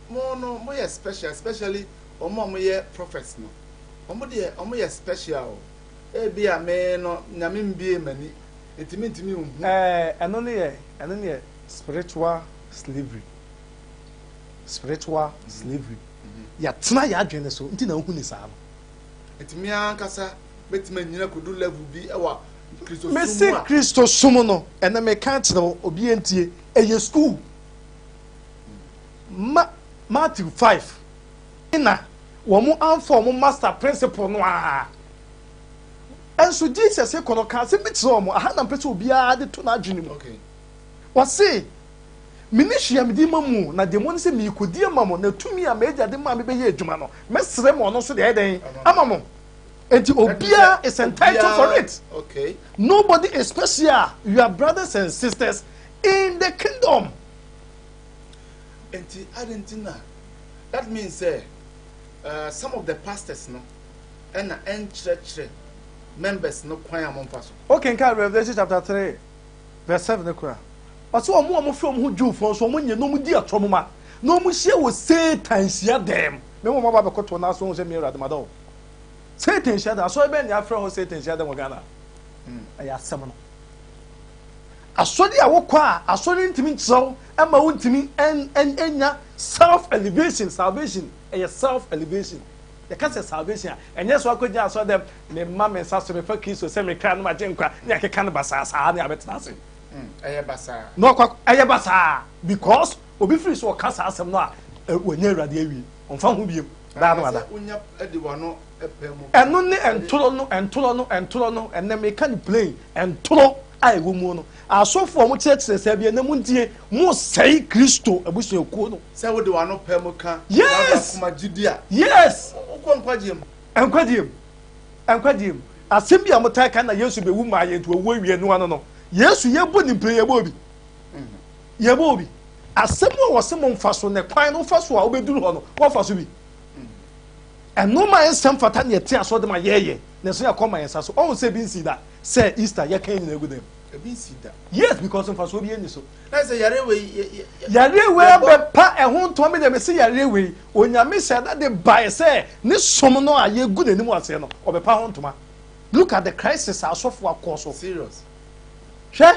mo ye special especially omo ye prophets no omo ye special e bia me no nyame mbie mani etimi hu eno ne ye spiritual slavery ya tena ya adwene so nti na hu ni saa no etimi ankasa betima nyina kodu level bi ewa Kristo sumu Messi Kristo sumu no ena me kan kire obi entie eye school Matthew 5 ina wo mu anfo mo master principle no a enso Jesus e kono ka se bitire mo aha na mpese obi a de to na adwene mu okay wase minihia medi mamu na de mo se mi kodi mamu na tumi a meja de ma me be ye adwuma no mesre mo no so de eden amamo enti obia is entitled for it okay nobody is special you are brothers and sisters in the kingdom enti Argentina that means some of the pastors no and church members no kwan amon faso okay in Revelation chapter 3 verse 7 the kura also omo from hu Jewfo so omo nye no mu di atomoma no mu hie wo Satan hia dem me mo ba bekoto na so ho se me urade madaw Satan hia da so e be nya fra ho Satan hia dem Ghana aya asem no asodi a wokwa asodi ntimi nkyerɛw ama wo ntimi enya self elevation salvation self elevation the case salvation and yes wa konya so dem me ma me sa so me fa Kristo se me kra no ma jenkwa nya keka no basa sa na abetena se basa no kwa basa because obi free so ka sa asem no a wonya urade awie onfa ho biem da no ada wonya edi wano epemu eno ne entolo no enne me kan play entolo ai wo mu no asofo mo kyerɛkyerɛ sɛ bia na mu ntie mo sɛi Kristo abusuakuo no sɛ wo de wano pɛmu ka yes kuma jidia yes ko nkwadiem asɛm bi a mo tai kan na Yesu be wu ma yɛ to wo wie no ano no Yesu ye bo ni pre ye bo bi asɛm wo wɔ se mo mfa so ne kwan no fa so a obeduru hɔ no wo fa so bi ɛno ma ensɛm fata ne yɛte aso de ma yɛyɛ na so yɛ kɔma yɛ sa so ɔn sɛ bi nsi da sɛ Easter yɛ kan ni na egu dem yes because of so bi eni so na say yare we be pa ehun to me dem say yare we onyame say that the by say ne som no a ye gu nanim ase no obepa ho ntoma look at the crisis asofo akoso serious hwe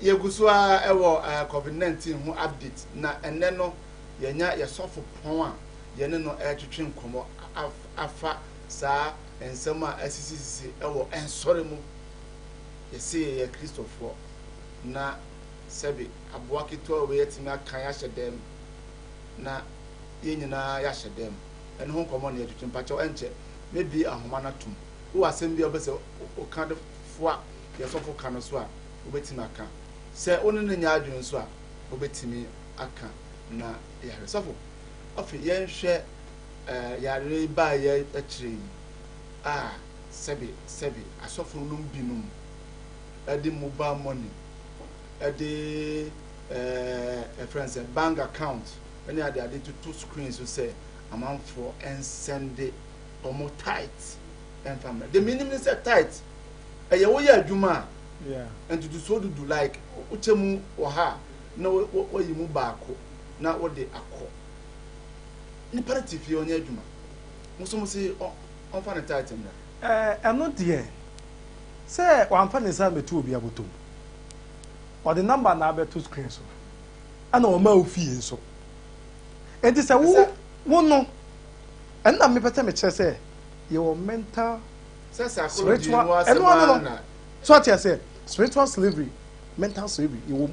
yeguso a ewo COVID-19 ho update na enne no yenya yesofo pon a yene no twetwe nkomo afa saa ensema asisisi ewo ensore mu yesi ye Christopher na sebi aboaketo we yetimi akan ya hyedem na yenyina ya hyedem ene ho nkomo na yetwetwe mpacho enche maybe ahoma na tum wo asem bi obese o kan fo a yesofo kan so a obetimi aka se onu ne nya adwen so a obetimi aka na yare sofo ofi yenhwe yare ba ye akire sebi asofo no binum edi mobile money edi friends bank account any ade to two screens so say amount for and send it omo tight and family the minimum is tight ye wo ya adwuma and to do so do like uchemu wo ha na wo yimu baako na wo de akọ ni parative ye onya adwuma muso say on fa na tight na eno de say wan fa ne sa metu obi abotom or the number na abeto screen so ana o ma ofie so enti say wo no enna me pete me kire say your mental spiritual so what you say spiritual slavery mental slavery you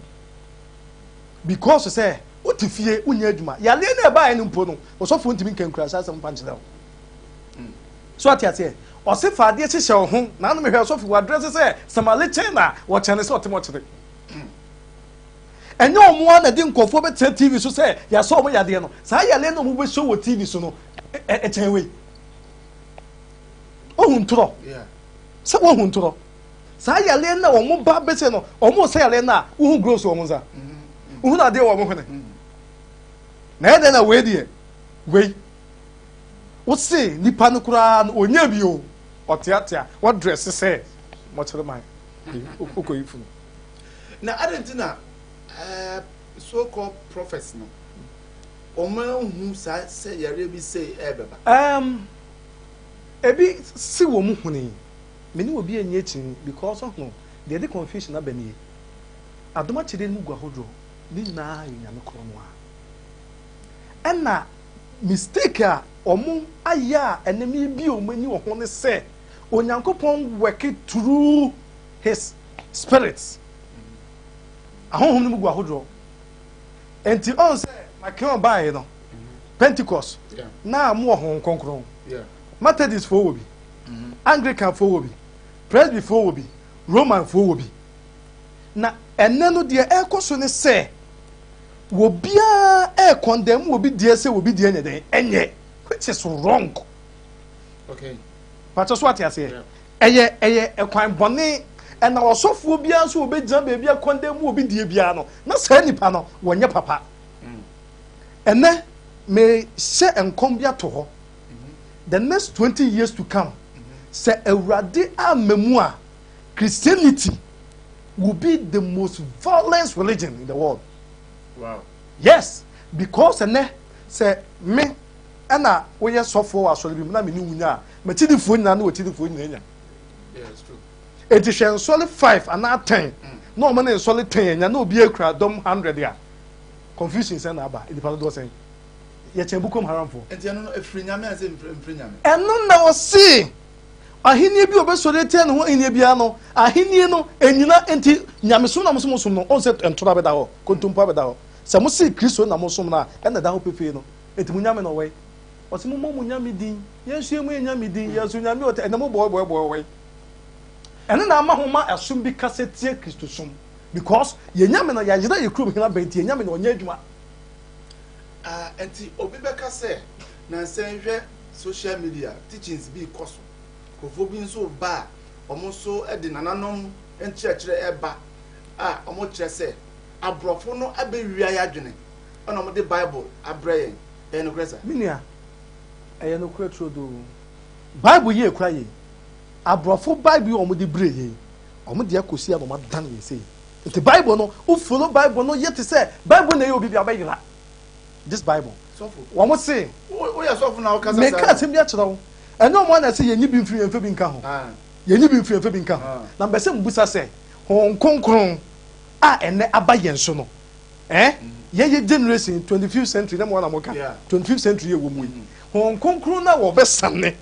because say what if you unya adwuma ya le na ba enu mpo no so fo ntimi kankura sa sam panche da so what you say o se fa de hyehyɛ wo ho na no me hwɛ so fi address say samaritan na wo chane so otemo chire enye omo na de nkofo be TV so say ya so omo yade no sa ya le no mo be show wo TV so no echewe ohun toro se ohun toro sa yale na omo ba bese no omo se yale na ohun gross omo za ohun ade omo hene na ede na we die we wo se nipa no kura onya bi o otiatia what dress say mo chere man okoyifu na Argentina so called prophets no hu sa se yare bi say ebeba ebi si wo mu huni me ni obi enye chin because of no the confusion abani adoma chide mu gwa hodro ni na nyame krono a enna mistake a omu aya enemi bi omani wo ho ne se onyankopon work through his spirits ahohom mu gwa hodro enti on se makion bae no Pentecost na mu ho konkron Methodist for will be, Anglican for will be, Presby for will be, Roman for will be. Na eneno dia ekoso ne se wo bia condemn will be dear say will be dear enye which is wrong. Okay. But so what you say? Eye ekwan bone and our sofo bia so be jan be bia condemn will be dear bia no. Na say nipa no wonye papa. Ene me se enkom bia to ho. The next 20 years to come, say Eurade Amemua, Christianity will be the most violent religion in the world. Wow. Yes, because say me and we are so for us, na me nunya, me ti di phone na no ti di phone nya. Yeah, it's true. It is solid 5 and not 10. No man is solid 10 nya no be a crowd dom 100 ya. Confusion say na ba, the pastor saying. Ye chembukom haram for enti eno no efiri nyame ase mfiri nyame eno na wo si ahini bi obesore tie no ho eni bia no ahini no enyina enti nyame som na musom no on se entora beda ho kontumpa beda ho se mo si Kristo na musom na ena da ho pepe no enti munyame no we o se mo munyame din yesu emu nyame din yesu nyame o ena mo boy we eno na ama ho ma asum bi kasetie Kristo som because ye nyame no ya yira ye krum hina benti ye nyame no onya adwuma enti obi beka se na nsenhwe social media teachings bi koso kofo bi nso ba omo so e de nananom enkyerɛkyerɛ eba omo kyerɛ se abrofo no abewia ya dwene ona omo de bible abrɛ yen no kresa minia no kura trodo bible ye kura ye abrofo bible omo de bre ye omo de akosi a omo dan ye say the bible no u follow bible no yet say bible na ye obi bi abayira this bible so one more say we are so for now kasa make us be atro eno mo na say ye nyi bi mfiri emfa bi nka ho ye nyi bi mfiri emfa bi nka ho na mbese mbusa say hon konkron a ene aba yen so no ye generation 25th century na mo na mo ka 25th century ye wo mu yi hon konkron na wo be sanne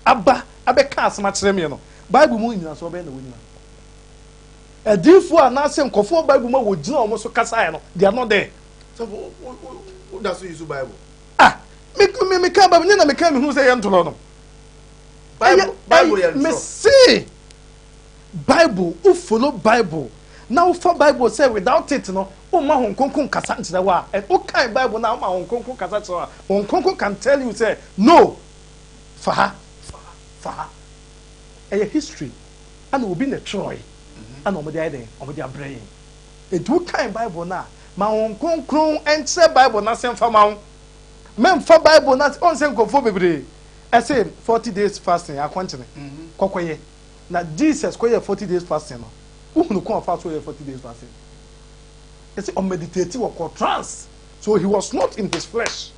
aba abeka asema kire me no bible mu nyina so be na wo nyina edifo na say nkofo bible ma wo gina o mo so kasa no they are not there so who does use bible me ka ba me na me ka me hu say ye ntoro no bible ye me see bible who follow bible now for bible say without it no o ma hon konkon kasa ntire wa o kan bible na o ma hon konkon kasa ntire wa hon konkon can tell you say no fa a history and will be in a troy and o mo dey there o mo dey brain it who kan bible na ma hon konkon enter bible na sem fa ma men for bible na on say nkofo bebre I say 40 days fasting akwantene kokoye na Jesus koye 40 days fasting no uhunu ko afa so 40 days fasting I say on meditate or trance so he was not in his flesh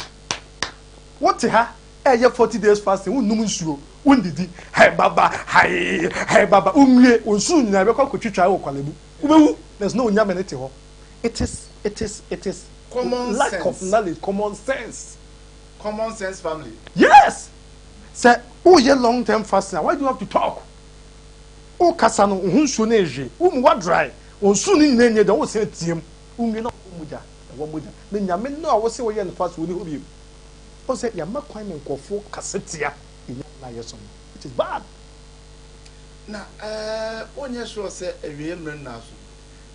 what ha 40 days fasting unum nsuo undidi hey baba umwie onsu nyina be kwatwitwa wo kwalebu ubewu there's no nyame nete ho it is common lack sense of knowledge common sense family yes. Say, oh, yeah, long term fasting. Why do you have to talk? Oh, Casano, who na eje, what dry, or soon in any, the whole say team, whom you know, Muja, and one Muja. Then Yamin, no, I was say, and fast with you. Oh, say, Yamaquine and Kofo Cassetia in Nayason. It is bad. Now, one year sure say a real man now.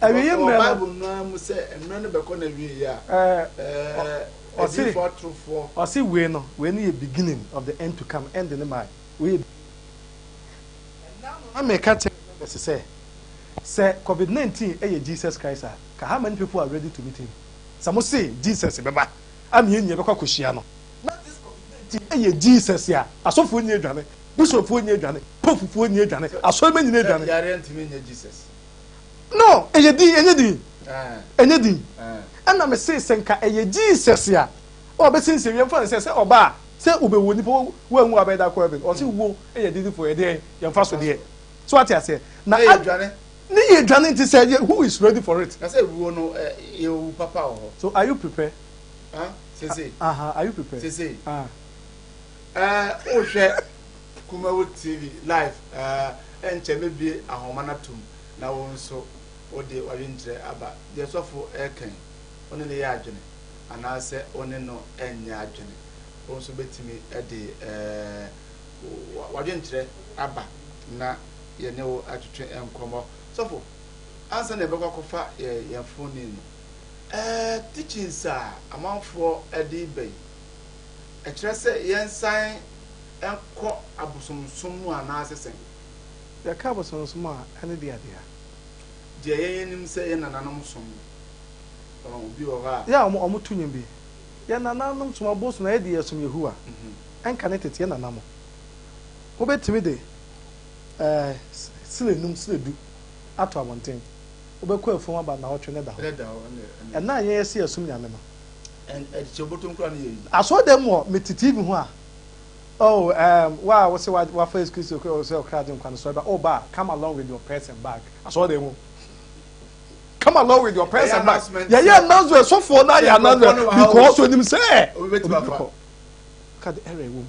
awie ye mmerɛ Bible no mu say emmerɛ no bɛkɔ na wie ya ɔse wei no wei no yɛ beginning of the end to come end ne ma wei America say COVID-19 is Jesus Christ. How many people are ready to meet him? Some say Jesus baba. I'm here near Kokushiano. Not this COVID-19 is Jesus ya. Aso fu nye dwane. Bishop fu nye dwane. Pope fu nye dwane. Aso me nye dwane. Yare ntimi nye Jesus. No, enyedi. And I'm say senka Jesus ya. O be sinse we mfa say oba say obewo nipo wo anwu abeda ko ebe. O say wo eyedi for ede yemfa so de. So what I say? Now, who is ready for it? I say, you papa. So, are you prepared? Say. Are you prepared? Say. Oh, share Kumawood TV live. And maybe a homanatum. Now, also, or the Warintre Abba. There's awful air cane. Only the agony. And I say, only no any agony. Also, bet me at the Warintre Abba. Na ye know atutwe enkomo sofo ansa na ebekwa kofa ye phone ni teachings a amanfo edi bay e kire se ye nsan enko abosomsom mu ana asesen ye ka abosomsom a ane dia je ye nim se ye nananom som obi o ha ya omo tunyem bi ye nananom som abosu na ye di yesom yehuwa enka ne tete ye nanamo obetimi de sile num sile du ato abonten obekọ efom aba na otwe ne da ho e na ye yesi asum nyame no and e botom kra na ye aso dem wo metitivi ho a wa say wa face Christ ko say okra dem kwan so ba ba come along with your purse and bag aso dem wo come along with your purse and bag yeah announcement so for na ya announcement because onim say obetiba ka de ere wo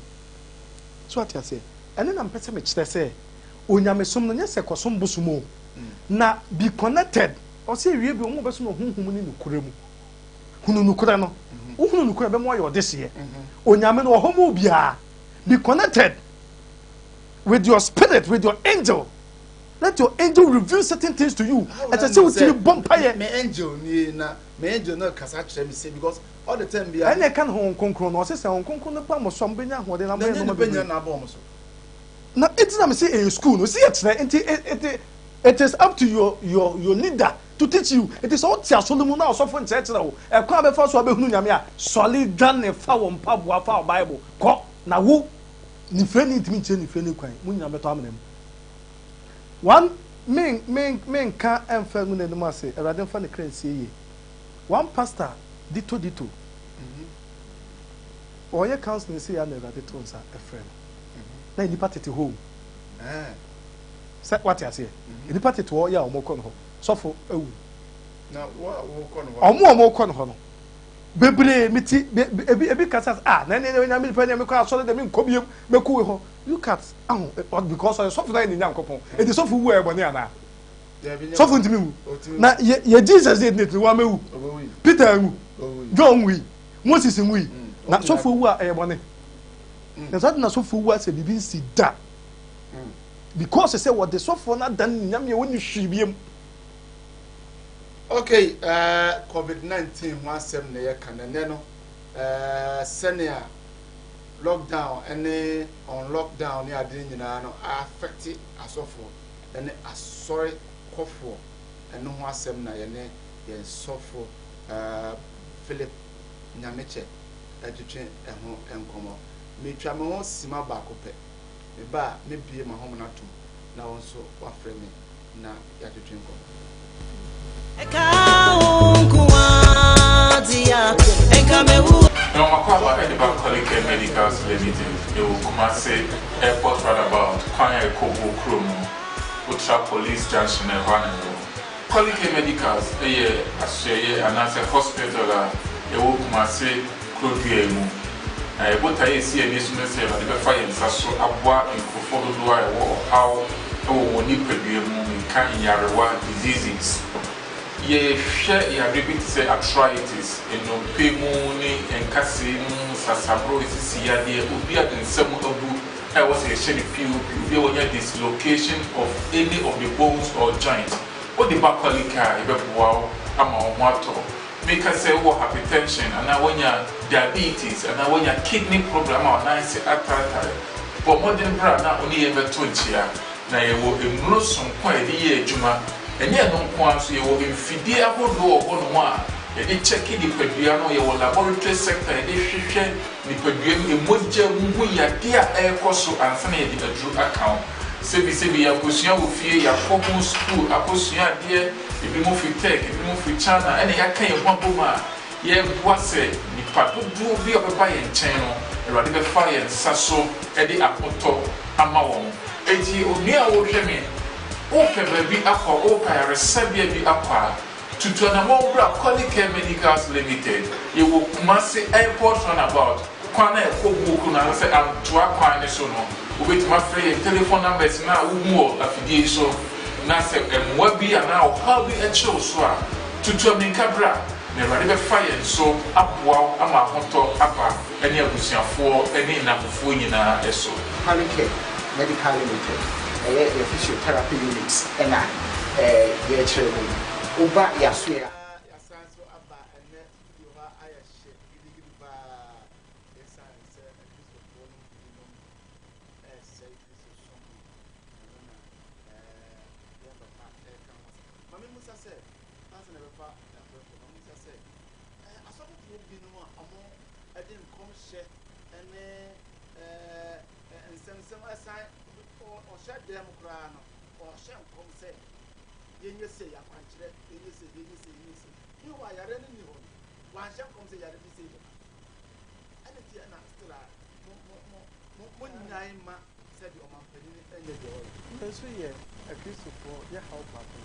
so what you say ene na mpese me kire say onyamesom no nyese kosom bosumo na be connected o say wie bi o mo beso no hunhum ni nukure mu hunu nukure no hunu nukure be mo yo dese onyame no homo bia be connected with your spirit, with your angel. Let your angel reveal certain things to you. As I say with you bumpire me angel ni na me angel no kasa kire me say because all the time bia ene kan hon konkro no say hon konkro no pa mo som benya ho de na mo no benya na ba mo so. Now, it's not say in school. No, see it is up to your leader to teach you. It is all tia Solomon now. So for church now, a crowd before so be hunu nyame solid dan ne fa wo mpa boa fa Bible. Ko na wo ni feni ntimi che ni feni kwan. Mu nyame to amnem. One men ka emfa mu ne no ase. Erade mfa ne kran sie ye. One pastor dito. Oye counseling say ya na erade to nsa a friend. Na nipa tete home what you say nipa tete ho ya omokọ no sofo ewu na wo kọ no omokọ no bebre miti ebi kasa na nyame nipa nyame kọ asọ de me nkobiem meku ho look at because sofo na ni nyankopon e di sofo wu e bone ana sofo ntimi wu na ye Jesus did net wa mewu Peter wu John wu Moses wu na sofo wu a e bone there's not so full words and even see that because I say what the so for not done nyame when you shibiem. Okay, COVID-19 17 na ye kanene no senior lockdown and on lockdown ni ade nyina no affect asofo and asori kofo and no asem na ye ne ye sofo Philip Nyameche etwetwe eho enkomo me twa me ho sima ba ko pe me ba me bie ma homo na tom na won so wa frɛ me na ya twetwe nko No, Makwaba Ediba Colleague Medicals Limited, they will come and say airport roundabout, Kwanya Kobo Kromo, Utra Police Junction, and Hwanero. Colleague Medicals, a year, and as a hospital, they will come and say Clodiemu. What I see in this message, the fire and Sasso, Abwa, and Kofo do I war, how Nipebium can Yarawa diseases. Ye share your repeat say arthritis, and no pemoni and cassim, sasabrosis, yadi, ubia, and some of you. I was a shady few, there was a dislocation of any of the bones or joints. o de ba kwalika e be boa ama o ho ato make us say wo hypertension and wonya diabetes and wonya kidney problem or nice atata for modern brand na oni e beto nchia na ye wo emuro sonko e de ye adwuma enye no nko aso ye wo mfidie ahodo obo no a ye de check the padua no ye wo laboratory sector ye de hwehwe ni padua no emogya mu yade a ekoso ansana ye de adru account sebi ya kosua wo fie ya kogu school akosua de ebi mo fi tech ebi mo fi china ene ya kan ye ho aboma ye boase ni padodo bi obeba ye nchen no erade be fa ye nsaso e de apoto ama won eti onua wo hwe me o pe ba bi akọ o pa ya resabia bi akọ tutu na mo bra Quality Medicals Limited ye wo Kumasi airport runabout kwana e kogu ku na se amtoa kwan ne so no obetima free telephone numbers na wo afidie so na se emwa bi ana o ha bi e chill so a tutu aminka bra na rade be fire so aboa ama hoto aba ene abusuafo ene nakofo nyina eso Quality Medical Limited a physiotherapy units ena ye chere mu oba yaso ya yasanso aba ene studio ha ayahye gidigidi ba esanse Christopher no say physician na papa kan mama musa say ansa na papa na mama musa say asopo bi no amo edin kom hye ene nsensem asan o hye dem kra no o hye kom say yenye say akwankyere yenye say you wa yare ni ho wa hye kom say yare bi say ene ti na still mo nyai ma said o man pani ni enye de o nso ye a Christopher ya how papa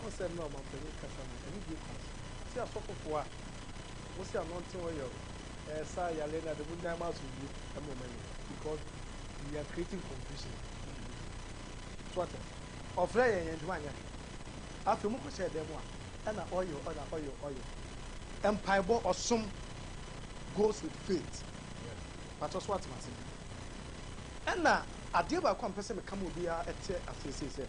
o se no man pani kasa no eni bi ko si asofofo a wo si anointing oil sa yale na de bunya ma so bi e mo mani because we are creating confusion what of rare yen dwanya afi mu ko share dem a na oil empire bo osum goes with faith but also what must na adeɛ ba kwa mpɛsɛ me kam obi a ɛte asese sɛ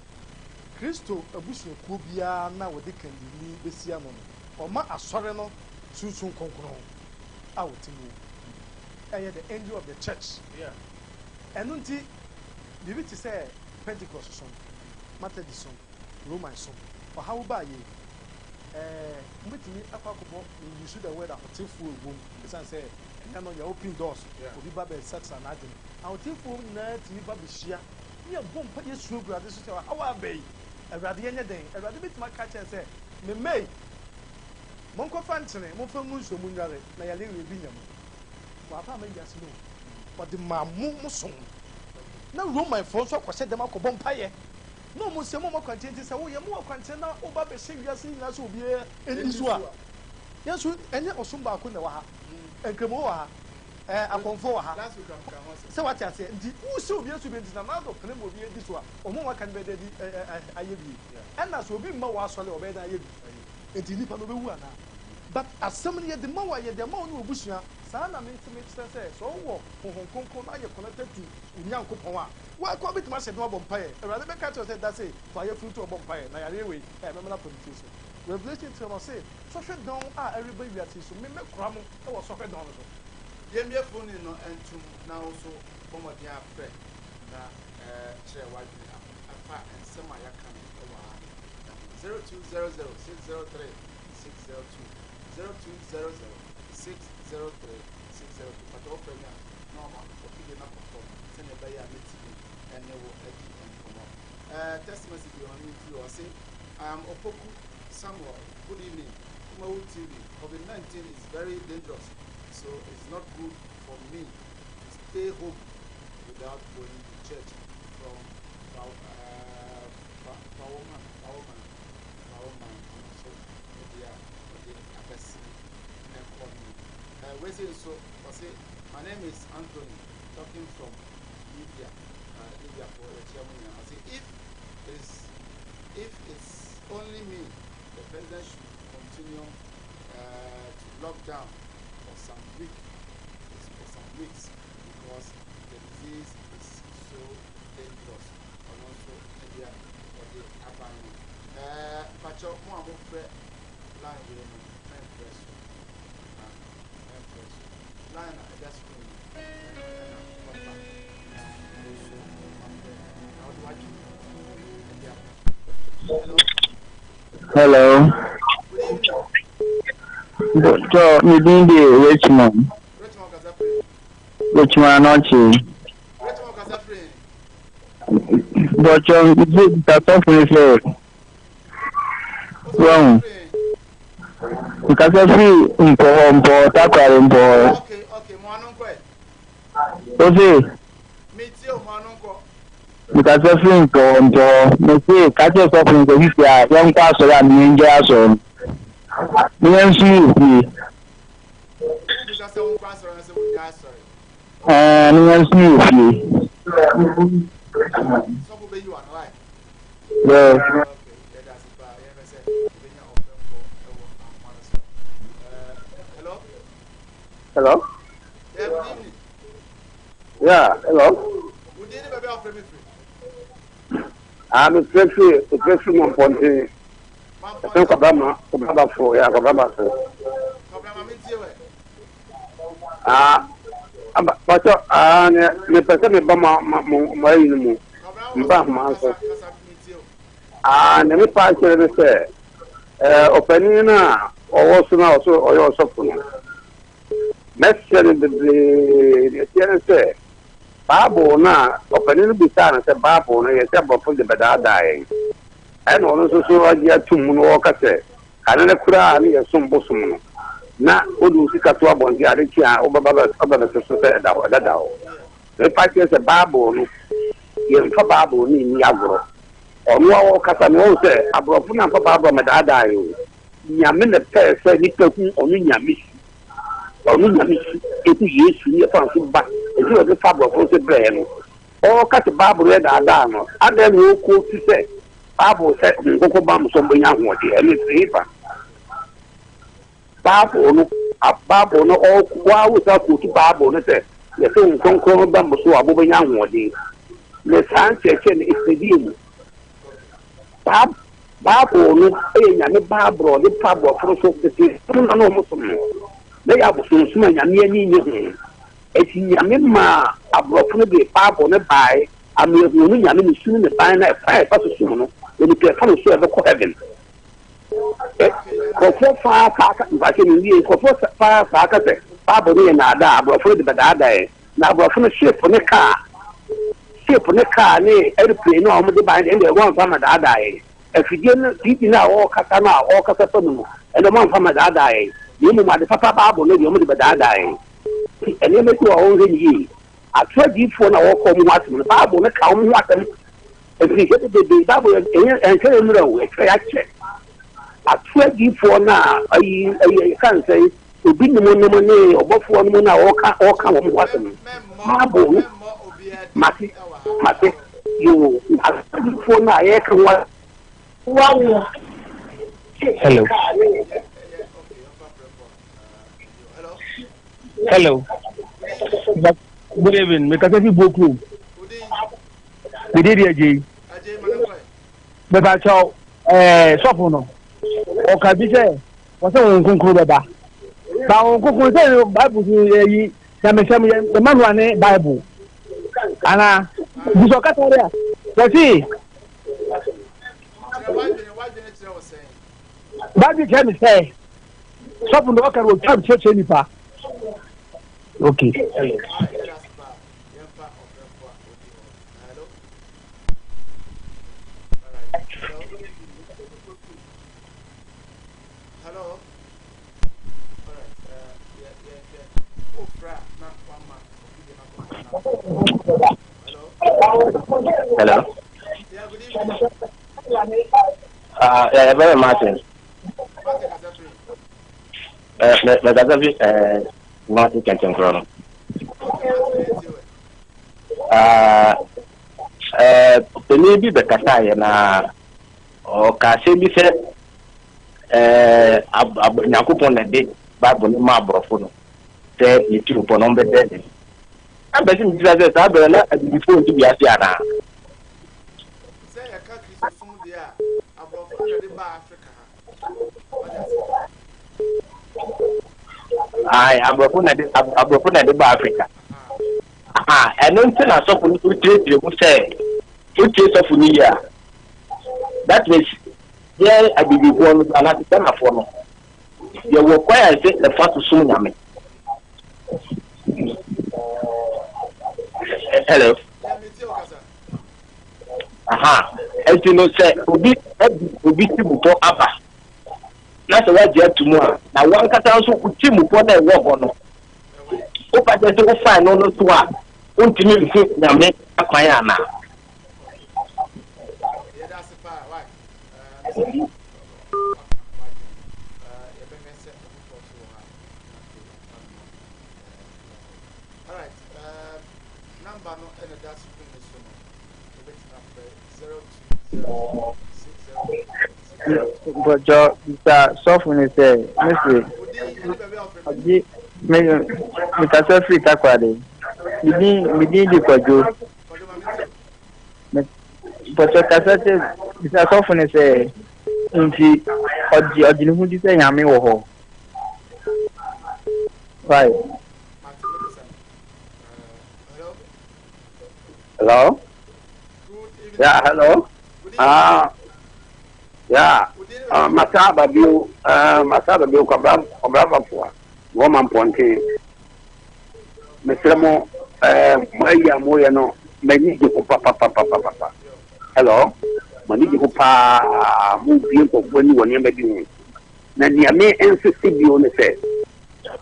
Kristo abusuakuo bia na wɔde kandini besia no no ɔma asɔre no sunsun konkron a wɔte mu ɛyɛ the angel of the church ɛno nti bibi te sɛ Pentecost som Methodist som Roman som ɔhaw ba yɛ mbetumi akɔkɔbɔ use the word ahotefoɔ egom esan sɛ ɛna no yɛ open doors obi ba bɛ sex and adem ahotefoɔ na tumi ba bɛhyia ne yɛ bɔ mpa yɛ suo gu ade so sɛ awa abɛyi awurade yɛ nyɛ den awurade betumi aka kyerɛ sɛ memei monkɔfa nkyene momfa mu nsuo mu nware na yɛle bi nya mu wɔapa ama wiase no wɔde maa mo som na romanfoɔ nso akɔhyɛ dɛm akɔbɔ mpayɛ na ɔmo sɛ mo kwankyɛn ti sɛ woyɛ mo kwankyɛn na woba bɛhyɛ wiase nyinaa sɛ obiara ɛni so a yɛnso ɛnyɛ ɔsom baako na ɛwɔ ha nkramo wɔ ha akɔnfo wɔ ha sɛ wate aseɛ nti wohyɛ obiara so bi nti na naadɔ pene ma obiara di so a ɔmo waka no bɛda di ayɛ bi ɛna sɛ obi mma wɔ asɔre ɔbɛyɛ da ayɛ bi nti nipa no bɛwu anaa but asɛm no yɛde ma wɔ yɛde ma wɔ ne obusua saa na mentimi kyerɛ sɛ sɛ wowɔ honhom kronkron na ayɛ connected to onyankopɔn a wakɔ bɛtumi ahyɛ ne wabɔ mpaeɛ awurade bɛka kyerɛ sɛ da se fa yɛ firi to ɔbɔ mpaeɛ na yɛre wei mɛmɛna pɔnite so revelation 3 no se sɔhwɛ dɔn a ɛreba wiase so memmɛkora mo ɛwɔ sɔhwɛ dɔn no so yɛmmie phone no ntum na wo so bɔmmɔden afrɛ na kyerɛ w'adwene afa nsɛm a yɛaka no ɛwɔ ha 0200 603 602 0200 603 602 pata wɔfrɛ me a na ɔma ɔfide no akɔfɔ sɛne ɛbɛyɛ a mɛtumi ɛne wo adi nkɔmmɔ text message bi ɔno mfiri ɔ se Opoku Samuel, good evening. Kumawu TV. COVID-19 is very dangerous, so it's not good for me to stay home without going to church. From Powerman. So they are a person. My name is Anthony, talking from Libya. Libya for the chairman. I say if it's only me, the president should continue to lock down for some weeks because the disease is so dangerous. And also India for the abandonment. Pacho mo amo fre line we no press line I just Hello. So, me being the Richmond. Richmond, not you. But that's all for you. Wrong. Because every important okay, okay. Because every important, me say, catch yourself in the history, young pastor and ninja son. Me and see. Me and see. Yeah. Hello? Yeah, hello? I'm a Prefect Monponte. I think Obama for, yeah, Obama for. But the person is my and let me pass it say, opening or also for necessary the say, Babu na opening bitan say Babu na yes about the bad dying. And also so I get to Munwalker say, and then Kura and some bosom. Na odu sika to abon di ade tia obaba so so da da o le party se Babu no ye mfa Babu ni agro onu awo kasa no se abrofo na mfa Babu me da da yo nyame ne pe se ni peku onu nyame etu Yesu ni fa so ba etu o de fa abrofo se bre no o kasa Babu re da da no ade no ko ti se Babu se ngoko ba mo so bonya ho de ene sifa Babu no all wow with a good Babu no say the thing concern them so above young one day. The Sanchez is the deal. Babu no paying and the Babu the Pablo for the Muslim. They are so and near it's Yamima abruptly Babu on a buy and we have no Yamin soon the buy that 5 person when you can serve the heaven. Kofo fa ba ke ni kofo fa ka se Babu ni na da abrofo de bada da na abrofo no shape ne car ni airplane no mo de ba de won fa ma da da afidie no titi na o kasa fa no e de mo fa ma da da ni mo ma de papa Babu no de mo de bada da ene me to o ngi yi atwaji fo na wo ko mo atum Babu no ka mo atum afidie de Babu en kere mu rawo e ya che atwaji fo na ayi kan say obi ni mo ne obofo no na o ka wo mo atum Babu mate you atwaji fo na ye kan wa Hello. Good evening. Me kase fi boku. Me dey there je. Me ba chaw sopo no. O ka bi se wo se won kunkuru beba. Ba won kunkuru se Bible yi na me sem ye manual ne Bible. Ana biso ka tore a. So see. Bible tell me say sopo no ka ro tab church nipa. Okay. Hello. Hello. Yeah, good evening. Yeah, very Martin. Martin Kenton Crono. Maybe the Kasai na o Kasi bi se Yakupon na de Bible ni ma brofo se yitu po no be de abesi mi tira se abere na before to be afi ana say ya ka Christopher dia abrofo Aye, abrofo na de ba Africa. Ah, eno nti na so fun ku tire ku say so fun ya. That means yeah, I be born na na te na fo no. You will require the first to soon yame. Hello. Aha. And you know say obi ti buto aba. Na se wa je tumu a na wan kata so ku ti mu po na e wo ho no. O pa je so fine no no to a untimi nfi nyame akwan ya na. But Mr. Sofun say, Mr. Sofri Takwade, Midi di Kwajo. But Mr. Sofun say, Inti, Ojinu say Yami Woho. Right. Hello? Yeah, hello? Yeah. Masaba biu kwabra kwa. Woman ponte. Meslemo maya moya no mani di ko papa. Hello? Mani di ko pa mu bi ko boni woni ma di. Na dia me ensisi bi o ne se.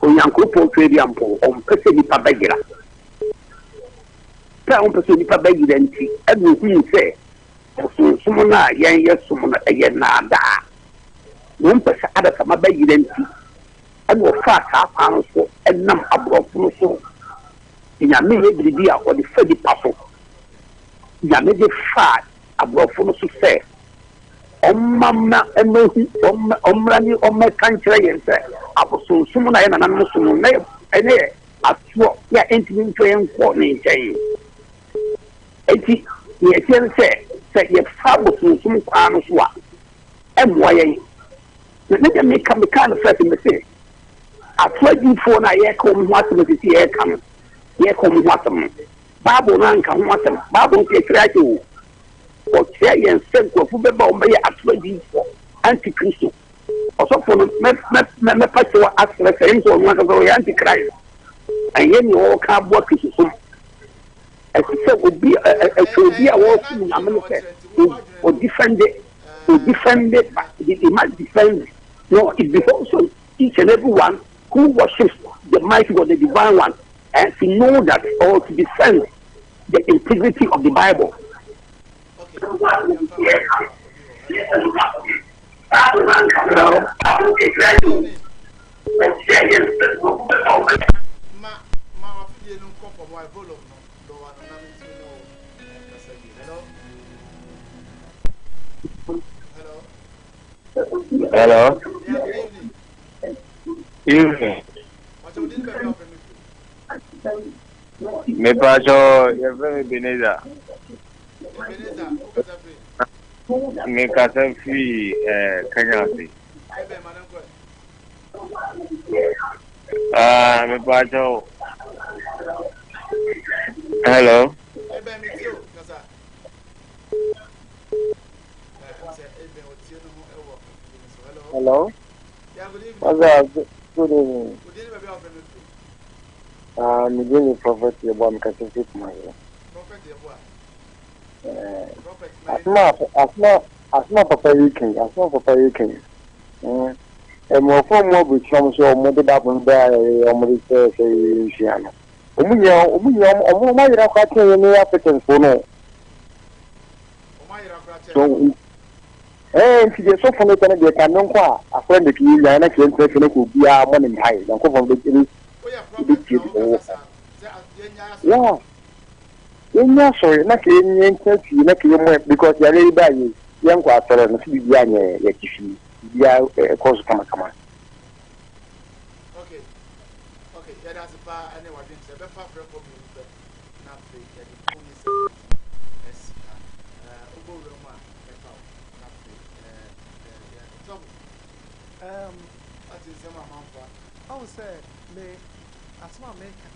Onyankopon twedi ampo on pese ni pa bagira. Ta on pese ni pa bagira nti adu hu se. Sumuna yan sumuna na da. Won pese ada kama bagira nti. Ano fa ka pan so enam abrofo so. Nyame ye bibi a o de fa di paso. Nyame de fa abrofo no so se. Omma emehi omra ni kanchira yen se aboso sumuna ye na no sumu na ene atuo ya entimi nto yen ko ne nchen. Enti ye tien se ye fa aboso sumu kwa no so a emwa yen. Ne me kan first me say atwaji fo na ye ko mu asem sisi ye kan ye ko mu asem babu na nka mu asem babu ke krati o o tia yen sen ko fu be ba o be atwaji fo anti-Christ also for me pacho asre sen so no ka anti-Christ and ye ni o ka bo kisusu e se obi a wo fu na me se o defend it must defend. No, it behoves on each and every one who worships the mighty God, the divine one, and to know that or to defend the integrity of the Bible. Hello. Evening. Me pacho, you very Beneza. Me casa free Kenya. Me pacho. Hello. Hello. What's up? Good evening. I'm doing a prophet about my cousin. Asma Papa King. More for more with some so more than there or say Shiana. My African for no. So if you so for the they can know a friend of you and I can't say could be our money high. Don't come from the yeah. Yeah, sorry, not in because you're really bad. Young quarter and see Yana, yet if you are course come. Okay, yeah, that's a bar anyway. It's a far from you, not free. That is some amount. I would say, me, as my maker,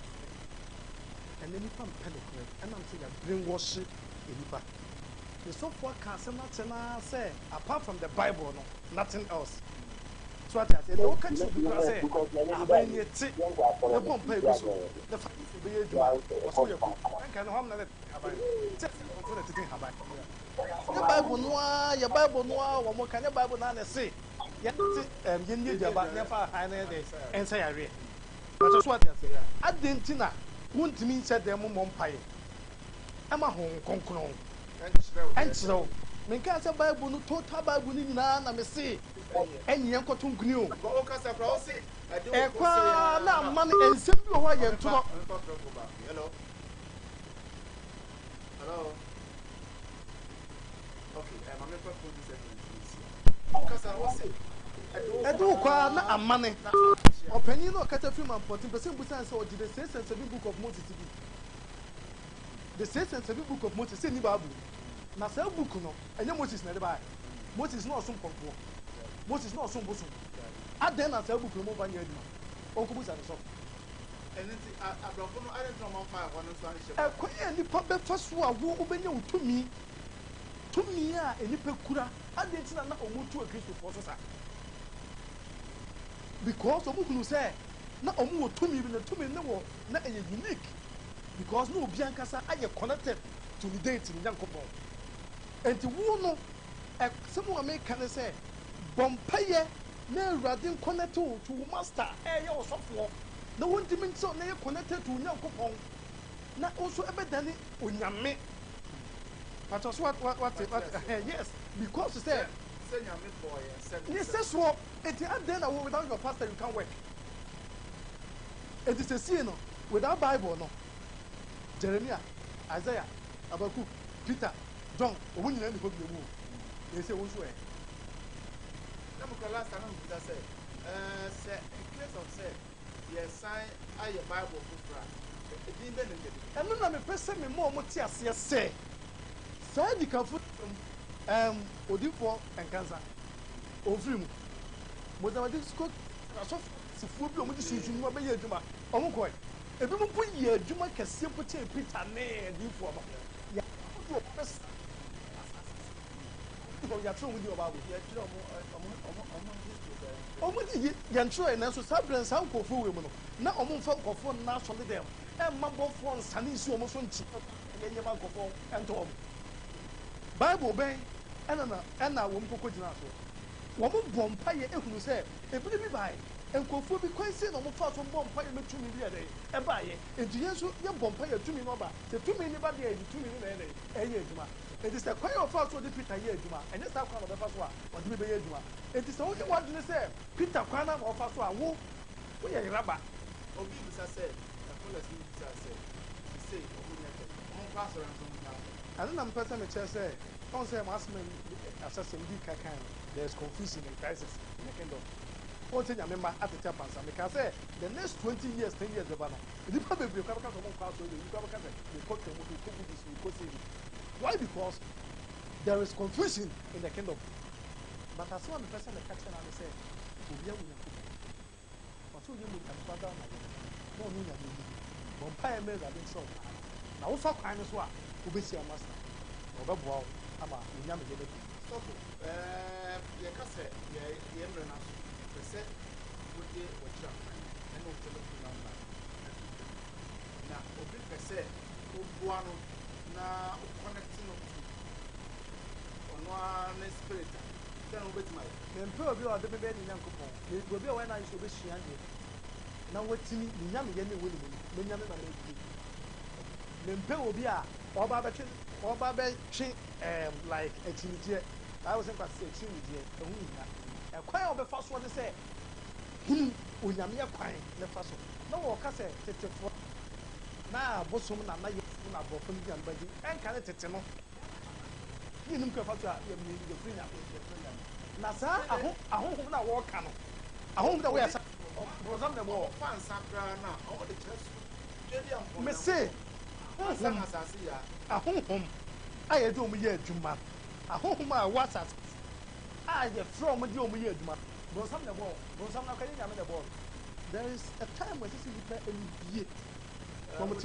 and then you come pelican, and I'm saying, brainwash it in the back. The software can't say, apart from the Bible, no, nothing else. So I said, no country because I say, when you take the bomb papers, the fact is, be a job, or so you can home let your Bible noir, your Bible noir, one more kind of Bible now, say, yet, you need about never high and say, I read. But that's what I say. I didn't know, wouldn't mean said them on pie. I'm a home concron. And so, Minka say Bible no total Bible ni na na me say enye nkoto nkunu Go kasa pra o say e kwa na man ensem bi ho ye nto hello hello okay I'm going to put this in kasa o say edu kwa na amane opani no kata film and 14 person busan say o the 6 and 7 book of Moses bi the 6 and 7 book of Moses say ni Bible na say book no enye Moses na de ba Moses no osun konko Moses no osun bosun aden na say book no mo ba nya aduma onko busa no so anything abrafo no aden no man fa ho no so an she e koye ni pa be fa so a wo obenya utumi tumi a enipa kura aden tina na omutu a Kristo fo so sa because omukunu say na omu tumi bi na tumi ne wo na e unique because no obi ankasa aye connected to the deity ni Yankopon enti wo no some of me can say bompaye na radin connected to master ye osofo na wonti min so na ye connected to Yankopon na also ebedani onyame but also what yes because you say nyame boy ni say so enti aden na without your pastor you can't work it is a sin no without Bible no Jeremiah, Isaiah, Habakkuk, Peter, John, when you learn the book, they say, what's where? Last time I said, in case of say, yes, sign I a Bible for and then I'm a person more Motias, yes, say. So you can put Odipo and Cancer. Ovrim. But I did scope as a food, which is in my Juma. Omukoi. Ebi mo po ye adwuma kese po che Peter ne adifo ba ya o pes ya tro wudi oba wo ya tro omo di ya tro na so sabren san kofo we mu no na omo mfa kofo na so de dem e mabo fo nsane isi omo so nchi ye nye ba kofo ento omo Bible ben ena wo mkoko gina so wo mo bompa ye ehunu se ebiri bi bai enkofo bi kwanse na mo fa so bompa ye metumi bi ade e ba ye eduye so ye bompa ye tumi no ba se tumi ni ba de ye tumi ni na ye eye eduma it is a kwai of fa so de Peter ye eduma enye sa kwa no be fa so a o de be ye eduma it is o de what you say Peter kwa na o fa so a wo ye raba obi bi sa say the police ni bi sa say o mo nyake o mo fa so ran so mo nyake and na mpesa me che say on say masman assassin di kakan there is confusion and crisis in the kingdom. What thing I remember at the Japan, because the next 20 years, 10 years, the banner. The people will come to one class, you come back, they cook them, you cook this, you cook it. Why? Because there is confusion in the kingdom. But as one person the catch and say, we are with you. But you will come down. No, no, no. Vampire made that so. Now, what kind of swap? Who be your master? Or wow, I'm a young lady. Stop. You can say, yeah, say would they watch out and no telephone number. Now, obi pese obuano na connecting on one spirit. Then we bet my. Then probably are the baby in Yankopon. It will be when I should be shandy. Now what to me, Yammy Yammy William, Benjamin and then Pay will be a or Baba like a chinny. I was in fact a chinny. A choir of the first one to say, Unyamia quine, the first one. No, Cassa, now, Bosom, and I have broken young body, and can it tell you? You can put your free now. Sir, I hope now walk cannon. I hope that we are was on the wall. Fans are now, all the church. Miss say, I home. I do me yet, Juma. I hope my was at. I from you, Bronsam the ball. Bronsam now can you the ball? There is a time when this is the NBA. For number,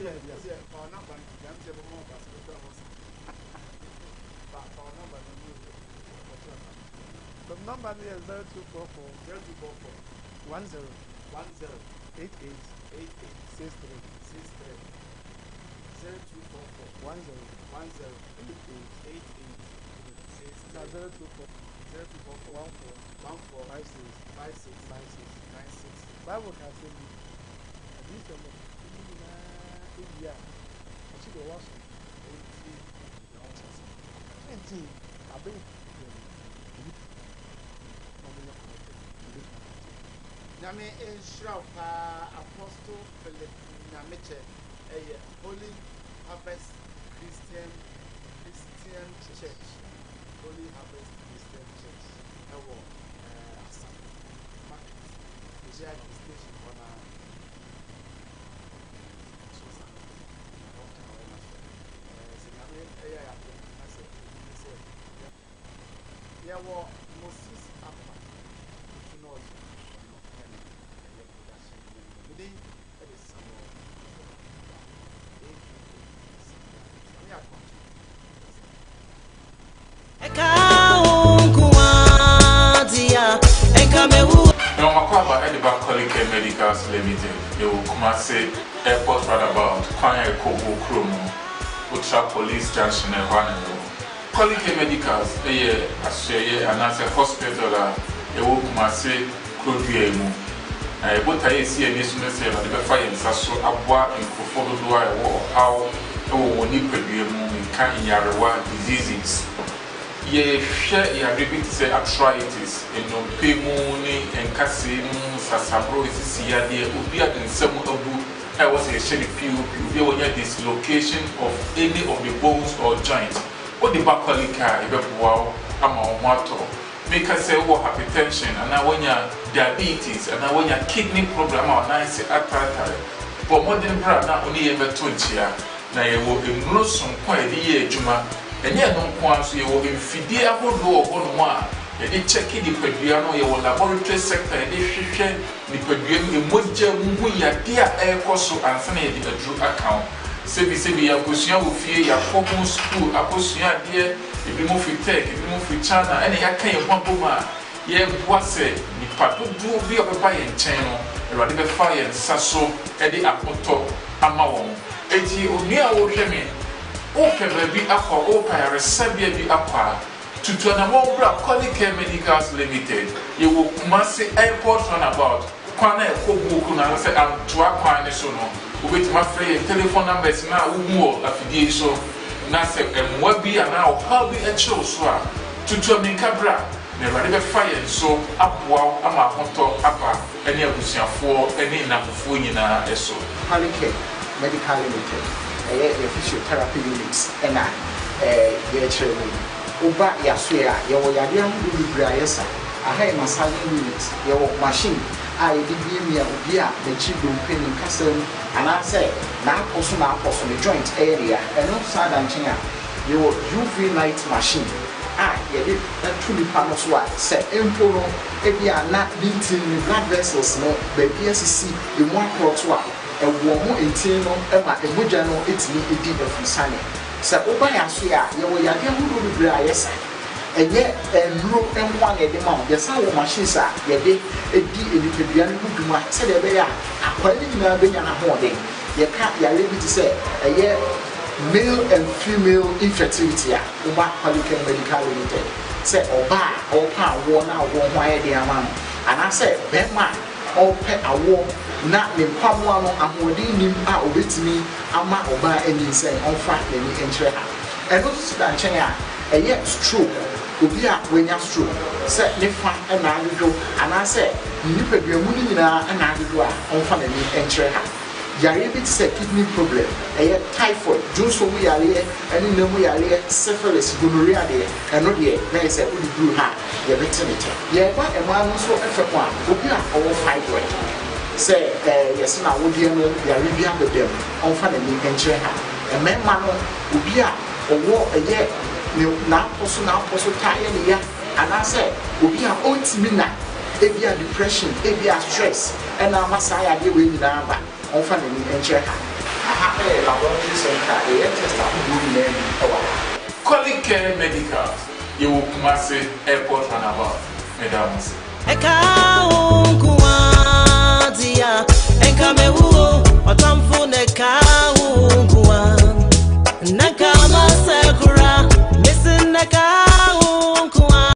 the number is 0244 10 88 63 0244 10 88 Bible can say this yeah. Actually, the last 20. I bring Name Israel Apostle Philip Namiche, a Holy Harvest Christian Church. Holy Harvest Christian Church. Ewo Asa Market. Is there a station on there were Moses Apa, which knows today, it is somewhere. Now, Makwaba Ediba Kolike Medicals Limited, they will come and say airport roundabout, Kwanya Kobo Kromo, Utra Police Junction, and Wanero. Kolike Medicals, a share and as a hospital, they will come and say Krobiemu. What I see in this message, the fire and Sasso, Abwa, and Kofodo, how need Krobiemu in Kanyarawa diseases. Ye share your repeat say arthritis in no pemuni and casim sasabro is here there ubia in some abu I was a shady few dislocation of any of the bones or joints or the bakalika wow amato make us say hypertension and now when you diabetes and now when you kidney problem or nice attack but modern brand now only ever 20 now you will immerse some quite the year juma. And yet, no one so you will be Fidia on one. And they check the Pedriano, your laboratory sector, and they share the Pedriano in Moja, we are dear air coso and Fanny the true account. Sebi, Aposia will fear your common school, Aposia dear, if you move with tech, if you move with China, and I can't one boma. Ye was said, the Patu do be of a buy and channel, and rather fire and Sasso, and the Apoto, Amawon. Eti Unia will hear me. Open baby aqua, open a Sabia be aqua. To an amount of Kolike Medicals Limited, you will must say airport runabout. Kwana Kobu and say I'm to acquire sono. With my friend telephone numbers now, more affiliation. Nasa and Wabi and now how we a chose to make a bra. Never fire so up wow, I'm a honto upper, any of the for any number for you now. So Kolike Medical Limited. Physiotherapy units and their training. Uba Yasuya, your Yadiam Briasa, a high massaging unit, your machine. I did give me a beer, the cheap room penny castle, and I said, now also the joint area, and outside and China, your UV light machine. I did that truly panels what said Emporo, Ebia not beating blood vessels, no, baby SC, the one crotch. A woman in Tino, Emma, a Mujano, it's me, a deed of Sunny. So, Obayasuya, you will have to be yes. And yet, and room and one at the mount, the sound of machines are, ye did a deed in the Pibian Muduma, said a bear, a quality in a hoarding. You can't, you are able to say, a year male and female infertility, Oba Pelican Medical Limited. Say, Oba, Opa, worn out, one wire the amount. And I said, Batman, all pet a war. Na ne mpamoano amodi nim a obetimi ama oba ani sen onfa nani enkyere ha eno sida nkyɛn a ɛyɛ stroke obi a wanya stroke sɛ ne fa na adodo ana sɛ nipa duamu ni nyinaa na adodo a onfa nani enkyere ha yare bi sɛ kidney problem ɛyɛ typhoid junso mu yare ɛne namu yare syphilis gonorrhea de ɛno de na sɛ odi bru ha yɛ betemete yɛ ba ɛma no so ɛfɛ ko a obi a ɔwɔ fibroid say yes na wo die no ya review am dem on fa na ni enkyere ha e mema no obi a owo eye na poso taye ne ya ana say obi a ontimi na ebia depression, ebia stress, and now Masaya de we number on family and check. I have a laboratory center, a test of moving in Quality Care Medicals, you will Kumasi Airport Runabout, Madam. Eka unkuantia, enka mewo, otamfu neka unkuan, neka masekura, missing neka unkuan.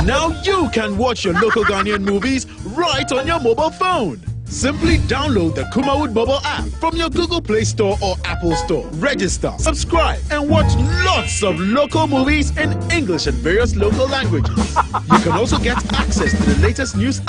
Now you can watch your local Ghanaian movies right on your mobile phone. Simply download the Kumawood mobile app from your Google Play Store or Apple Store. Register, subscribe, and watch lots of local movies in English and various local languages. You can also get access to the latest news